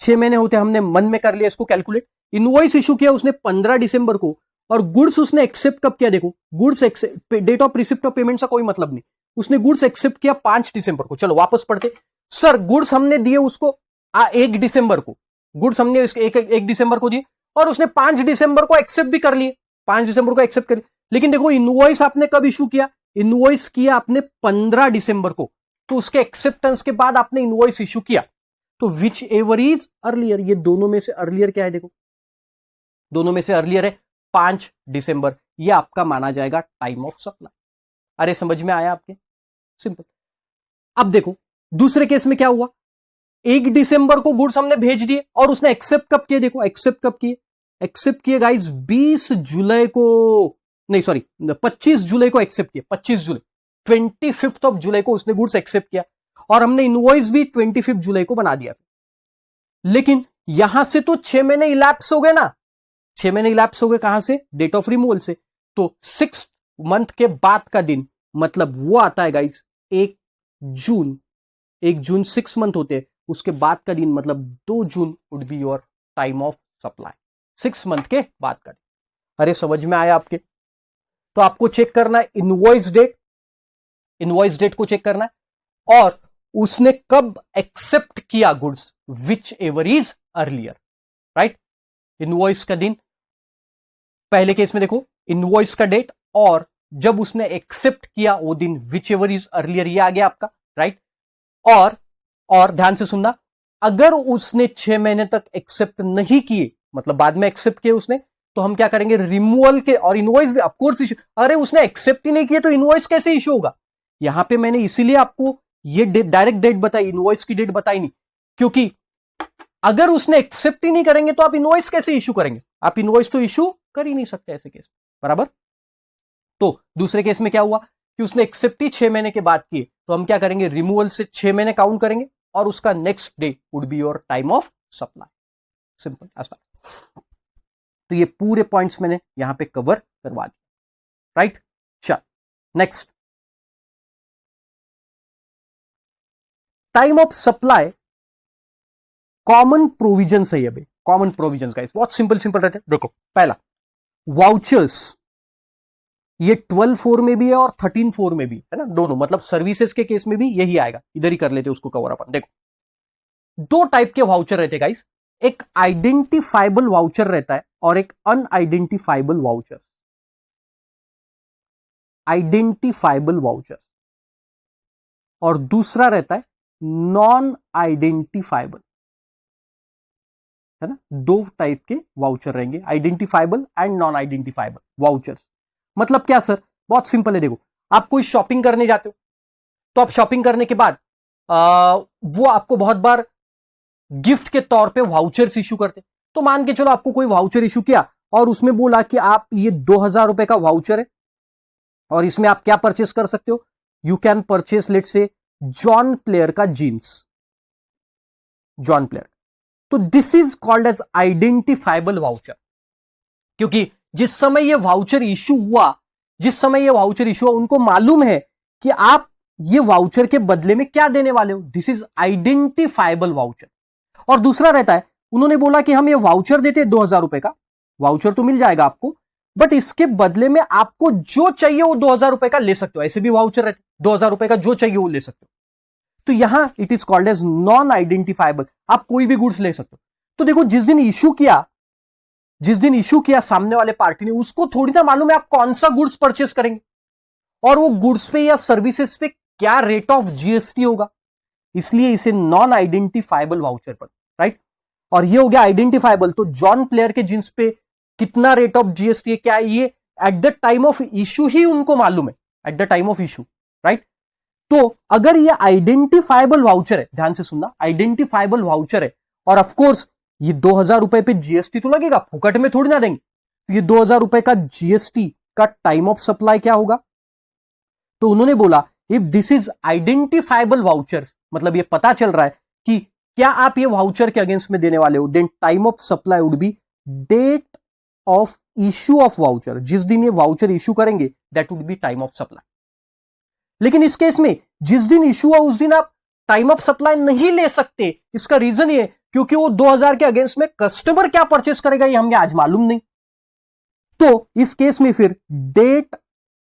6 महीने होते, हमने मन में कर लिया इसको कैलकुलेट। इनवॉइस इशू किया उसने 15 दिसंबर को, और गुड्स उसने एक्सेप्ट कब किया? देखो goods accept, date of receipt of payment का कोई मतलब नहीं, उसने गुड्स एक्सेप्ट किया 5 दिसंबर को। चलो वापस पढ़ते, सर गुड्स हमने दिए उसको 1 दिसंबर को, गुड्स हमने 1 दिसंबर को दिए, और उसने 5 दिसंबर को एक्सेप्ट भी कर लिए, 5 दिसंबर को एक्सेप्ट कर लिए। लेकिन देखो इनवॉइस आपने कब इशू किया? इनवॉइस किया आपने 15 दिसंबर को, तो उसके एक्सेप्टेंस के बाद आपने इनवॉइस इशू किया, तो विच एवर इज अर्लियर, ये दोनों में से अर्लियर क्या है? देखो दोनों में से अर्लियर है 5 दिसंबर, ये आपका माना जाएगा टाइम ऑफ सप्लाई। अरे समझ में आया आपके? सिंपल। अब देखो दूसरे केस में क्या हुआ, 1 दिसंबर को गुड्स हमने भेज दिए, और उसने एक्सेप्ट कब किए? देखो एक्सेप्ट कब किए, एक्सेप्ट किए गाइस 20 जुलाई को, नहीं सॉरी 25 जुलाई को एक्सेप्ट किया, 25 जुलाई, 25 ऑफ जुलाई को उसने गुड्स एक्सेप्ट किया, और हमने इनवॉइस भी 25 जुलाई को बना दिया। लेकिन यहां से तो 6 महीने इलैप्स हो गए ना, 6 महीने इलैप्स हो गए, कहां से? डेट ऑफ रिमूवल से। तो 6 मंथ के बाद का दिन, मतलब वो आता है गाइस 1 जून, 1 जून 6 मंथ होते हैं, उसके बाद का दिन मतलब 2 June would be your time of supply, 6 month के बाद का दिन। अरे समझ में आया आपके? तो आपको चेक करना है इनवॉइस डेट, इनवॉइस डेट को चेक करना है, और उसने कब एक्सेप्ट किया goods, which ever is earlier, right. Invoice का दिन, पहले केस में देखो इनवॉइस का डेट, और जब उसने एक्सेप्ट किया वो दिन, विच एवर इज अर्लियर, ये आ गया आपका, राइट। और ध्यान से सुनना, अगर उसने 6 महीने तक एक्सेप्ट नहीं किए, मतलब बाद में एक्सेप्ट किए उसने, तो हम क्या करेंगे, रिमूवल के, और इनवॉइस भी ऑफकोर्स इशू। अरे उसने एक्सेप्ट ही नहीं किया तो इनवॉइस कैसे इशू होगा? यहां पे मैंने इसीलिए आपको ये डायरेक्ट डेट बताई, इनवॉइस की डेट बताई नहीं, क्योंकि अगर उसने एक्सेप्ट ही नहीं करेंगे तो आप इनवॉइस कैसे इशू करेंगे? आप इनवॉइस तो इशू कर ही नहीं सकते ऐसे केस, बराबर। तो दूसरे केस में क्या हुआ कि उसने एक्सेप्ट ही 6 महीने के बाद किए, तो हम क्या करेंगे, रिमूवल से 6 महीने काउंट करेंगे, और उसका next day would be your time of supply. Simple. तो ये पूरे पॉइंट्स मैंने यहां पे कवर करवा दिया, राइट। चल next, time of supply common provision है। ये कॉमन प्रोविजन का बहुत सिंपल रहता है। देखो पहला वाउचर्स, ये 12(4) में भी है और 13(4) में भी है ना, दोनों, मतलब सर्विसेज के केस में भी यही आएगा। इधर ही कर लेते उसको कवर अपन। देखो दो टाइप के वाउचर रहते हैं गाइस, एक आइडेंटिफाइबल वाउचर रहता है और एक अनआइडेंटिफाइबल वाउचर। आइडेंटिफाइबल वाउचर और दूसरा रहता है नॉन आइडेंटिफाइबल, है ना। दो टाइप के वाउचर रहेंगे, identifiable and non identifiable vouchers. मतलब क्या सर? बहुत सिंपल है। देखो आप कोई शॉपिंग करने जाते हो, तो आप शॉपिंग करने के बाद वो आपको बहुत बार गिफ्ट के तौर पे वाउचर्स इशू करते। तो मान के चलो आपको कोई वाउचर इशू किया और उसमें बोला कि आप ये 2000 रुपए का वाउचर है और इसमें आप क्या परचेस कर सकते हो, you can purchase let's say John Player का जीन्स, जॉन प्लेयर। तो this is called as identifiable voucher, क्योंकि जिस समय ये वाउचर इशू हुआ, उनको मालूम है कि आप ये वाउचर के बदले में क्या देने वाले हो। This is identifiable voucher. और दूसरा रहता है, उन्होंने बोला कि हम ये वाउचर देते हैं 2000 रुपए का, वाउचर तो मिल जाएगा आपको, बट इसके बदले में आपको जो चाहिए वो 2000 रुपए का ले सकते हो। ऐसे भी वाउचर रहते, 2000 रुपए का जो चाहिए वो ले सकते हो। तो यहां it is called as non identifiable, आप कोई भी गुड्स ले सकते हो। तो देखो जिस दिन इशू किया सामने वाले पार्टी ने, उसको थोड़ी ना मालूम है आप कौन सा गुड्स परचेस करेंगे और वो गुड्स पे या सर्विसेज पे क्या रेट ऑफ जीएसटी होगा, इसलिए इसे नॉन आइडेंटिफाइबल वाउचर पर, राइट। और ये हो गया आइडेंटिफाइबल। तो जॉन प्लेयर के जींस पे कितना रेट ऑफ जीएसटी है, क्या है, ये at the time of issue ही उनको मालूम है, at the time of issue, right. तो अगर ये आइडेंटिफाइबल वाउचर है, ध्यान से सुनना, आइडेंटिफाइबल वाउचर है और ऑफकोर्स ये 2000 रुपए पे जीएसटी तो लगेगा, फुकट में थोड़ी ना देंगे। तो ये 2000 रुपए का जीएसटी का टाइम ऑफ सप्लाई क्या होगा? तो उन्होंने बोला if this is identifiable vouchers, मतलब ये पता चल रहा है कि क्या आप ये वाउचर के अगेंस्ट में देने वाले हो, then time of supply would be date of issue of voucher. जिस दिन ये वाउचर इशू करेंगे that would be time of supply. लेकिन इस केस में जिस दिन इशू हुआ उस दिन आप टाइम ऑफ सप्लाई नहीं ले सकते। इसका रीजन ये क्योंकि वो 2000 के अगेंस्ट में कस्टमर क्या परचेस करेगा ये हमें आज मालूम नहीं। तो इस केस में फिर डेट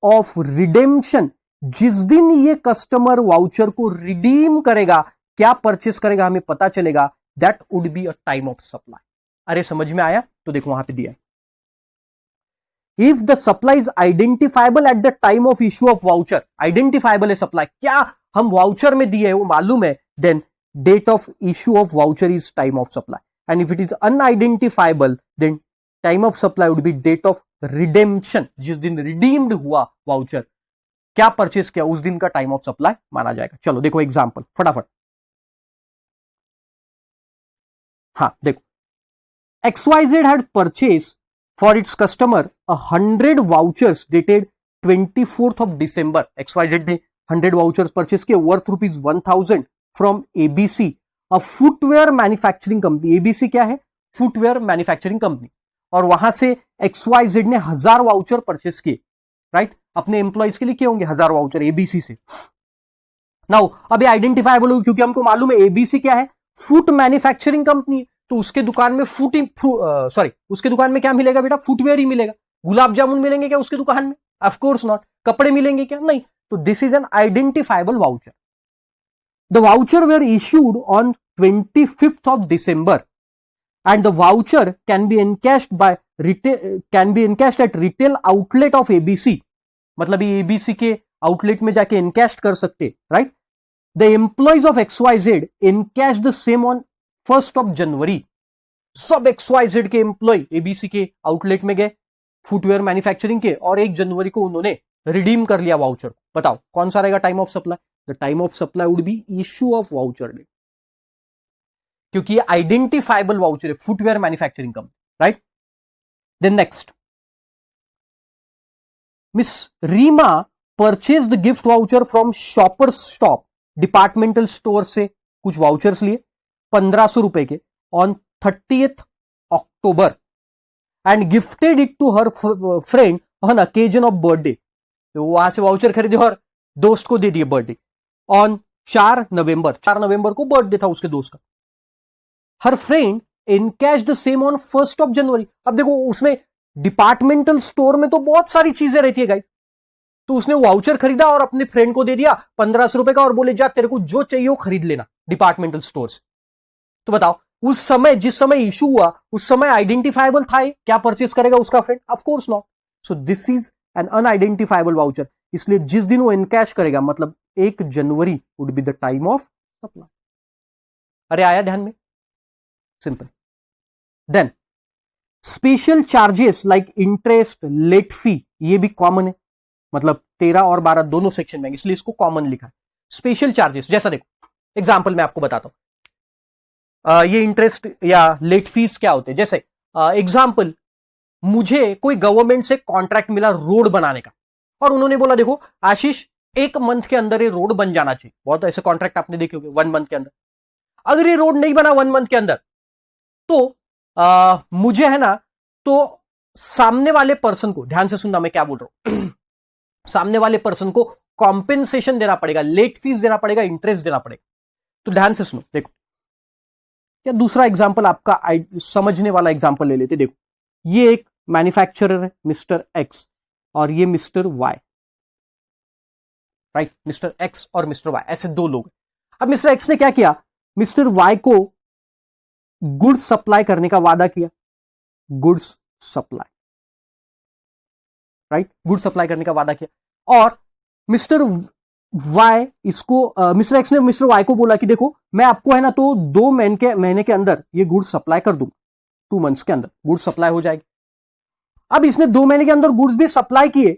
ऑफ रिडेम्पशन, जिस दिन ये कस्टमर वाउचर को रिडीम करेगा, क्या परचेस करेगा हमें पता चलेगा, that would be a time of supply. अरे समझ में आया? तो देखो वहां पे दिया है, if the supply is identifiable eight the time of issue of voucher, identifiable है सप्लाई, क्या हम वाउचर में दिए है वो मालूम है, then date of issue of voucher is time of supply, and if it is unidentifiable then time of supply would be date of redemption, जिस दिन redeemed हुआ वाउचर, क्या परचेस किया उस दिन का टाइम ऑफ सप्लाई माना जाएगा। चलो देखो एग्जांपल फटाफट। हाँ देखो, XYZ had purchased for its customer 100 vouchers dated 24th of December। XYZ ने 100 वाउचर्स परचेस किए worth ₹1000 from ABC, a footwear manufacturing company. ABC क्या है? Footwear manufacturing company. और वहां से XYZ ने 1000 वाउचर परचेस किए, राइट, अपने एम्प्लॉइज के लिए किए होंगे 1000 वाउचर एबीसी से। नाउ अब ये आइडेंटिफाइबल होगी क्योंकि हमको मालूम है एबीसी क्या है, फुट मैन्युफैक्चरिंग कंपनी। तो उसके दुकान में उसके दुकान में क्या मिलेगा बेटा? फुटवेयर ही मिलेगा। गुलाब जामुन मिलेंगे क्या उसके दुकान में? Of course not. कपड़े मिलेंगे क्या? नहीं। तो this is N identifiable voucher. The voucher were issued on 25th of December and the voucher can be encashed at retail outlet of ABC। मतलब ये ABC के आउटलेट में जाके encashed कर सकते, right? The employees of XYZ encashed the same on 1st of January। सब XYZ के एम्प्लॉय ABC के आउटलेट में गए फुटवेयर मैन्युफैक्चरिंग के और 1 जनवरी को उन्होंने रिडीम कर लिया वाउचर। बताओ कौन सा रहेगा time of supply? The time of supply would be issue of voucher date, क्योंकि ये आइडेंटिफाइबल वाउचर है, footwear manufacturing company, right. Then next, miss Reema purchase the gift voucher from Shoppers Stop, departmental store से कुछ वाउचर्स लिए 1500 रुपए के on 30th October and gifted it to her friend on occasion of birthday. तो वहां से वाउचर खरीदे और दोस्त को दे दिए बर्थडे ऑन 4 नवंबर को बर्थडे था उसके दोस्त का. हर friend encash the same on 1 जनवरी. अब देखो उसमें डिपार्टमेंटल स्टोर में तो बहुत सारी चीजें रहती है गाइस. तो उसने वाउचर खरीदा और अपने फ्रेंड को दे दिया 1500 रुपए का और बोले जा तेरे को जो चाहिए वो खरीद लेना डिपार्टमेंटल स्टोर से. तो बताओ उस समय जिस समय इशू हुआ उस समय आइडेंटिफाइबल था क्या परचेस करेगा उसका friend? Of course not. So this is an unidentifiable voucher. इसलिए जिस दिन वो इनकैश करेगा मतलब 1 January would be the time of supply. अरे आया ध्यान में? Simple. Then special charges like interest, late fee, ये भी कॉमन है. मतलब 13 और 12 दोनों सेक्शन में, इसलिए इसको कॉमन लिखा है. स्पेशल चार्जेस जैसा देखो एग्जांपल मैं आपको बताता हूं. ये इंटरेस्ट या लेट फीस क्या होते हैं? जैसे एग्जांपल मुझे कोई गवर्नमेंट से कॉन्ट्रैक्ट मिला रोड बनाने का और उन्होंने बोला देखो आशीष 1 मंथ के अंदर ये रोड बन जाना चाहिए. बहुत ऐसे कॉन्ट्रैक्ट आपने देखे होंगे 1 मंथ के अंदर. अगर ये रोड नहीं बना 1 मंथ के अंदर तो मुझे है ना तो सामने वाले पर्सन को, ध्यान से सुनना मैं क्या बोल रहा हूं, सामने वाले पर्सन को कॉम्पेंसेशन देना पड़ेगा, लेट फीस देना पड़ेगा, इंटरेस्ट देना पड़ेगा. तो ध्यान से सुनो. देखो या दूसरा एग्जांपल आपका समझने वाला एग्जांपल ले लेते. देखो ये एक मैन्युफैक्चरर है मिस्टर एक्स और ये mister Y. Right, Mister X और मिस्टर वाई ऐसे दो लोग. अब मिस्टर एक्स ने क्या किया, मिस्टर वाई को गुड्स सप्लाई करने का वादा किया. Goods supply, right, goods supply करने का वादा किया. और मिस्टर वाई इसको मिस्टर एक्स ने मिस्टर वाई को बोला कि देखो मैं आपको है ना तो 2 महीने के अंदर ये गुड्स सप्लाई कर दूंगा. 2 मंथ्स के अंदर गुड्स सप्लाई हो जाएगी. अब इसने 2 महीने के अंदर गुड्स भी सप्लाई किए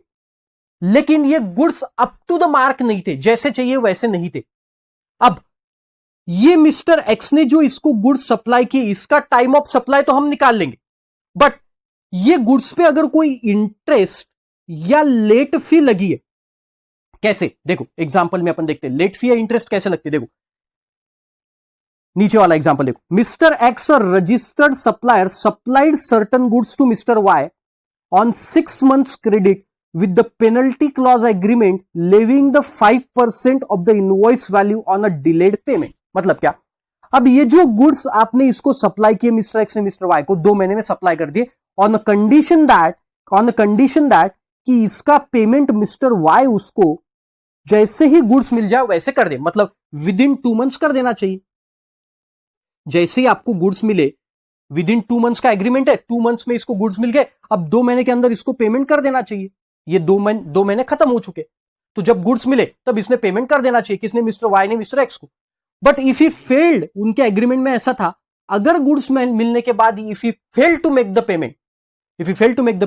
लेकिन ये goods up to the mark नहीं थे, जैसे चाहिए वैसे नहीं थे. अब ये मिस्टर एक्स ने जो इसको गुड्स सप्लाई किए इसका टाइम ऑफ सप्लाई तो हम निकाल लेंगे, बट ये गुड्स पे अगर कोई इंटरेस्ट या लेट फी लगी है, कैसे देखो एग्जांपल में अपन देखते हैं लेट फी या इंटरेस्ट कैसे लगती है. देखो नीचे वाला एग्जांपल देखो. Mister X registered supplier supplied certain goods to Mister Y on 6 months credit with the penalty clause agreement levying the 5% of the invoice value on a delayed payment. मतलब क्या, अब ये जो गुड्स आपने इसको सप्लाई किए मिस्टर एक्स ने मिस्टर वाई को 2 महीने में सप्लाई कर दिए ऑन कंडीशन दैट कि इसका पेमेंट मिस्टर वाई उसको जैसे ही गुड्स मिल जाए वैसे कर दे. मतलब विद इन 2 months कर देना चाहिए. जैसे ही आपको गुड्स मिले विद इन 2 months का एग्रीमेंट है, 2 months में इसको गुड्स मिल गए, अब 2 महीने के अंदर इसको पेमेंट कर देना चाहिए. ये 2 महीने खत्म हो चुके, तो जब गुड्स मिले तब इसने पेमेंट कर देना चाहिए. किसने? मिस्टर वाई ने मिस्टर एक्स को. बट इफ ही फेल्ड, उनके एग्रीमेंट में ऐसा था अगर गुड्स मिलने के बाद if he fail to make the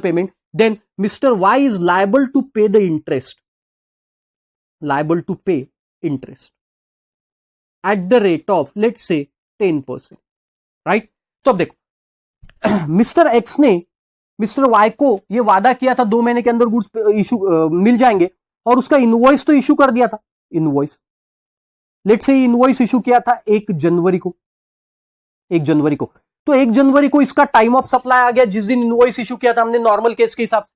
payment then mister Y is liable to pay the interest, at the rate of let's say 10%. Right. तो अब देखो मिस्टर एक्स ने मिस्टर वाई को यह वादा किया था 2 महीने के अंदर गुड्स इशू मिल जाएंगे और उसका इनवॉइस तो इशू कर दिया था. Invoice let's say invoice issue किया था 1 जनवरी को. तो 1 जनवरी को इसका टाइम ऑफ सप्लाई आ गया जिस दिन इनवॉइस इशू किया था हमने नॉर्मल केस के हिसाब से.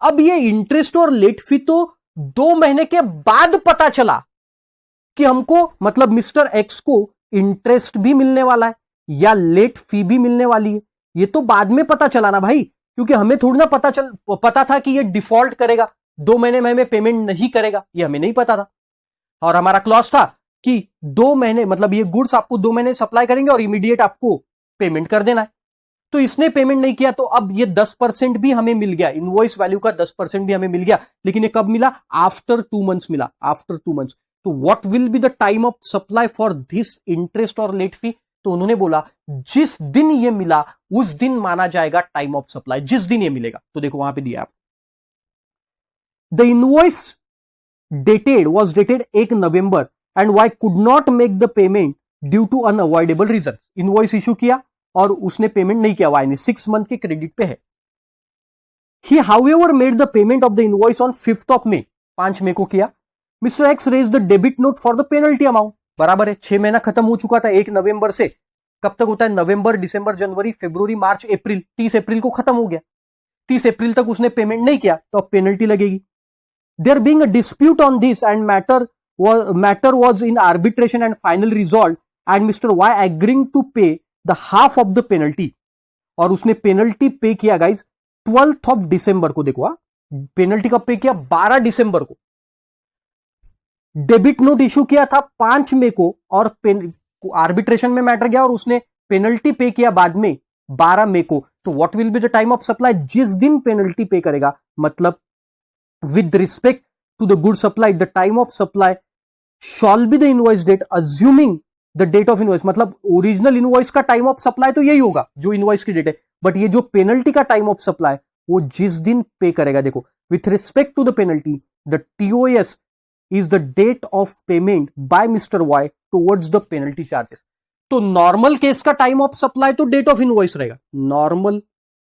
अब ये इंटरेस्ट और लेट फी तो 2 महीने के बाद पता चला कि हमको मतलब मिस्टर एक्स को इंटरेस्ट भी मिलने वाला है या लेट फी भी मिलने वाली है. ये तो बाद में पता चला ना भाई, क्योंकि हमें थोड़ी ना पता था कि ये डिफॉल्ट करेगा, 2 महीने में हमें पेमेंट नहीं करेगा, ये हमें नहीं पता था. और हमारा क्लॉज था कि 2 महीने मतलब ये गुड्स आपको 2 महीने सप्लाई करेंगे और इमीडिएट आपको पेमेंट कर देना है. तो इसने पेमेंट नहीं किया तो अब ये 10% भी हमें मिल गया, इनवॉइस वैल्यू का 10% भी हमें मिल गया. लेकिन ये कब मिला? आफ्टर 2 months मिला, आफ्टर 2 months. तो what will be the time of supply for this interest और लेट फी? तो उन्होंने बोला जिस दिन ये मिला उस दिन माना जाएगा टाइम ऑफ सप्लाई, जिस दिन ये मिलेगा. तो देखो वहां पे दिया आप, the invoice was dated 1 November and why could not make the payment due to unavoidable reasons. Invoice issue किया और उसने पेमेंट नहीं किया वाई ने, 6 month के क्रेडिट पे है. He however made the payment of the invoice on 5th of May, 5 मई को किया. Mister x raised the debit note for the penalty amount. बराबर है, 6 महीना खत्म हो चुका था 1 नवंबर से, कब तक होता है? नवंबर, दिसंबर, जनवरी, फरवरी, मार्च, अप्रैल। 30 अप्रैल को खत्म हो गया। 30 अप्रैल तक उसने पेमेंट नहीं किया तो अब पेनल्टी लगेगी। There being a dispute on this and matter was in arbitration and final resolve and mister Y agreeing to pay the half of the penalty. और उसने पेनल्टी पे किया गाइज 12th ऑफ दिसंबर को। देखो पेनल्टी कब पे किया? 12 दिसंबर को। डेबिट नोट इशू किया था 5 मई को और आर्बिट्रेशन में मैटर गया और उसने पेनल्टी पे किया बाद में 12 मई को। तो what will be the time of supply? जिस दिन पेनल्टी पे करेगा, मतलब with respect to the good supply the time of supply shall be the invoice date assuming the date of invoice. मतलब ओरिजिनल इनवॉइस का टाइम ऑफ सप्लाई तो यही होगा जो इनवॉइस की डेट है, बट ये जो पेनल्टी का टाइम ऑफ सप्लाई वो जिस दिन पे करेगा। देखो, with respect to the penalty the TOS is the date of payment by Mister Y towards the penalty charges. तो नॉर्मल केस का टाइम ऑफ सप्लाई तो डेट ऑफ इनवॉइस रहेगा। नॉर्मल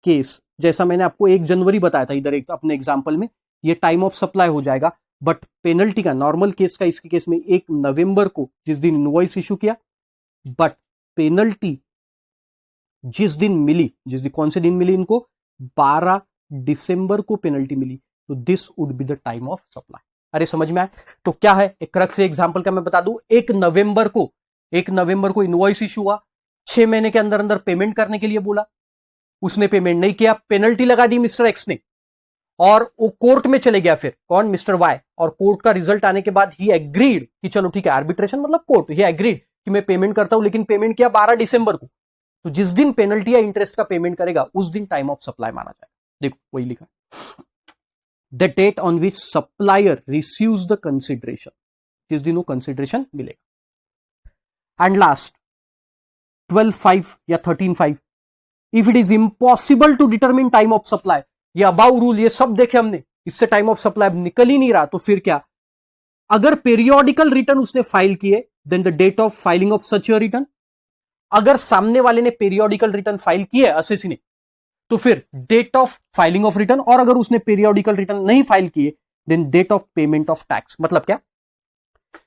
केस जैसा मैंने आपको 1 जनवरी बताया था इधर एक अपने एग्जांपल में, ये टाइम ऑफ सप्लाई हो जाएगा। बट पेनल्टी का नॉर्मल केस का इसके केस में 1 नवंबर को जिस दिन इनवॉइस इशू किया, बट पेनल्टी जिस दिन मिली, कौन से दिन मिली इनको? 12 दिसंबर को पेनल्टी मिली। तो this would be the time of supply. अरे समझ में आए? तो क्या है एक क्रक्स से एग्जांपल का मैं बता दूं। 1 नवंबर को इनवॉइस इशू हुआ, 6 महीने के अंदर अंदर पेमेंट करने के लिए बोला, उसने पेमेंट नहीं किया, पेनल्टी लगा दी मिस्टर एक्स ने और वो कोर्ट में चले गया। फिर कौन? Mister Y. और कोर्ट का रिजल्ट आने के बाद ही एग्रीड कि चलो ठीक है, आर्बिट्रेशन मतलब कोर्ट, ही एग्रीड कि मैं पेमेंट करता हूं, लेकिन पेमेंट किया 12 दिसंबर को। तो जिस दिन पेनल्टी या इंटरेस्ट का पेमेंट करेगा उस दिन टाइम ऑफ सप्लाई माना जाएगा। देखो वही लिखा, the date on which supplier receives the consideration, जिस दिन वो कंसिडरेशन मिलेगा। एंड लास्ट 12.5 या 13.5, if it is impossible to determine time of supply. ये अबाउ रूल, ये सब देखे हमने, इससे टाइम ऑफ सप्लाई निकल ही नहीं रहा। तो फिर क्या? अगर पेरियोडिकल रिटर्न उसने फाइल किए then the date of filing of such a return. अगर सामने वाले ने पेरियोडिकल रिटर्न फाइल किया असेसी ने, तो फिर date of filing of return. और अगर उसने पेरियोडिकल रिटर्न नहीं फाइल किए then date of payment of tax. मतलब क्या?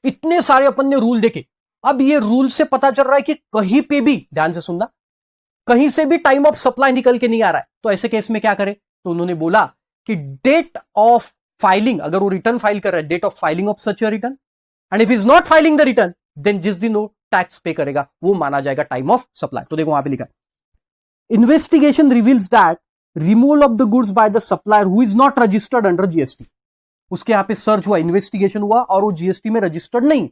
इतने सारे अपन ने रूल देखे। अब ये रूल से पता चल रहा है कि कहीं पे भी, ध्यान से सुनना, कहीं से भी टाइम ऑफ सप्लाई निकल के नहीं आ रहा है। तो ऐसे केस में क्या करें? तो उन्होंने बोला कि डेट ऑफ फाइलिंग, अगर वो रिटर्न फाइल कर रहा है, date of filing of such a return, and if is not filing the return then जिस दिन वो टैक्स पे करेगा वो माना जाएगा टाइम ऑफ सप्लाई। तो देखो वहां पे लिखा है, investigation reveals that removal of the goods by the supplier who is not registered under GST. उसके यहां पे सर्च हुआ, इन्वेस्टिगेशन हुआ और वो जीएसटी में रजिस्टर्ड नहीं।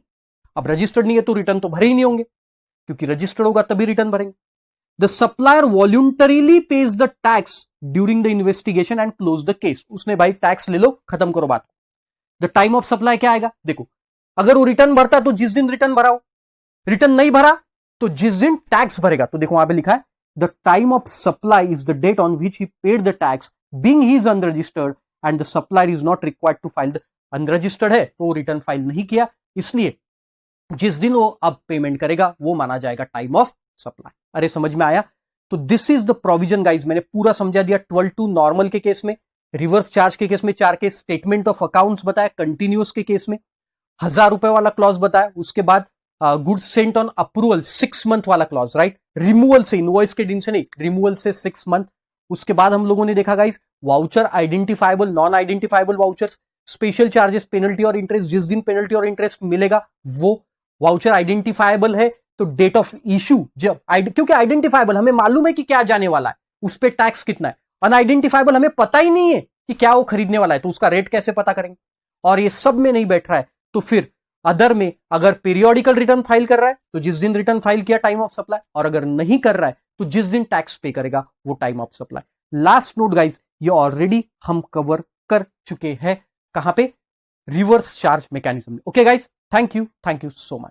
अब रजिस्टर्ड नहीं है तो रिटर्न तो भरे ही नहीं होंगे, क्योंकि रजिस्टर्ड होगा तभी रिटर्न भरेंगे। The supplier voluntarily pays the tax during the investigation and close the case. उसने भाई टैक्स ले लो, खत्म करो बात। द टाइम ऑफ सप्लाई क्या आएगा? देखो, अगर वो रिटर्न भरता है तो जिस दिन रिटर्न भरा हो, रिटर्न नहीं भरा तो जिस दिन टैक्स भरेगा। तो देखो वहां पे लिखा है, the time of supply is the date on which he paid the tax being he is unregistered and the supplier is not required to file the. Unregistered है तो रिटर्न फाइल नहीं किया, इसलिए जिस दिन वो अब पेमेंट करेगा वो माना जाएगा टाइम ऑफ सप्लाई। अरे समझ में आया? तो this is the provision guys. मैंने पूरा समझा दिया। 12.2 नॉर्मल के केस में, रिवर्स चार्ज के केस में 4 केस, स्टेटमेंट ऑफ अकाउंट्स बताया, कंटिन्यूअस के केस में 1000 रुपए वाला क्लॉज बताया, उसके बाद goods sent on approval 6 month वाला क्लॉज, राइट? रिमूवल से, इनवॉइस के दिन से नहीं, रिमूवल से 6 मंथ। उसके बाद हम लोगों ने देखा guys voucher identifiable, non identifiable vouchers, special charges, penalty और इंटरेस्ट। जिस दिन पेनल्टी और इंटरेस्ट मिलेगा वो वाउचर आइडेंटिफाइबल है तो डेट ऑफ इशू जब, क्योंकि आइडेंटिफाइबल हमें मालूम है कि क्या जाने वाला है, उस पर टैक्स कितना है। अनआइडेंटिफाइबल हमें पता ही नहीं है कि क्या वो खरीदने वाला है, तो उसका रेट कैसे पता करेंगे? और ये सब में नहीं बैठ रहा है तो फिर अदर में अगर पीरियोडिकल रिटर्न फाइल कर रहा है तो जिस दिन रिटर्न फाइल किया टाइम ऑफ सप्लाई, और अगर नहीं कर रहा है तो जिस दिन टैक्स पे करेगा वो time of supply. Last note guys, ये ऑलरेडी हम कवर कर चुके हैं। कहां पे? रिवर्स चार्ज मैकेनिज्म में। Okay guys, thank you so much.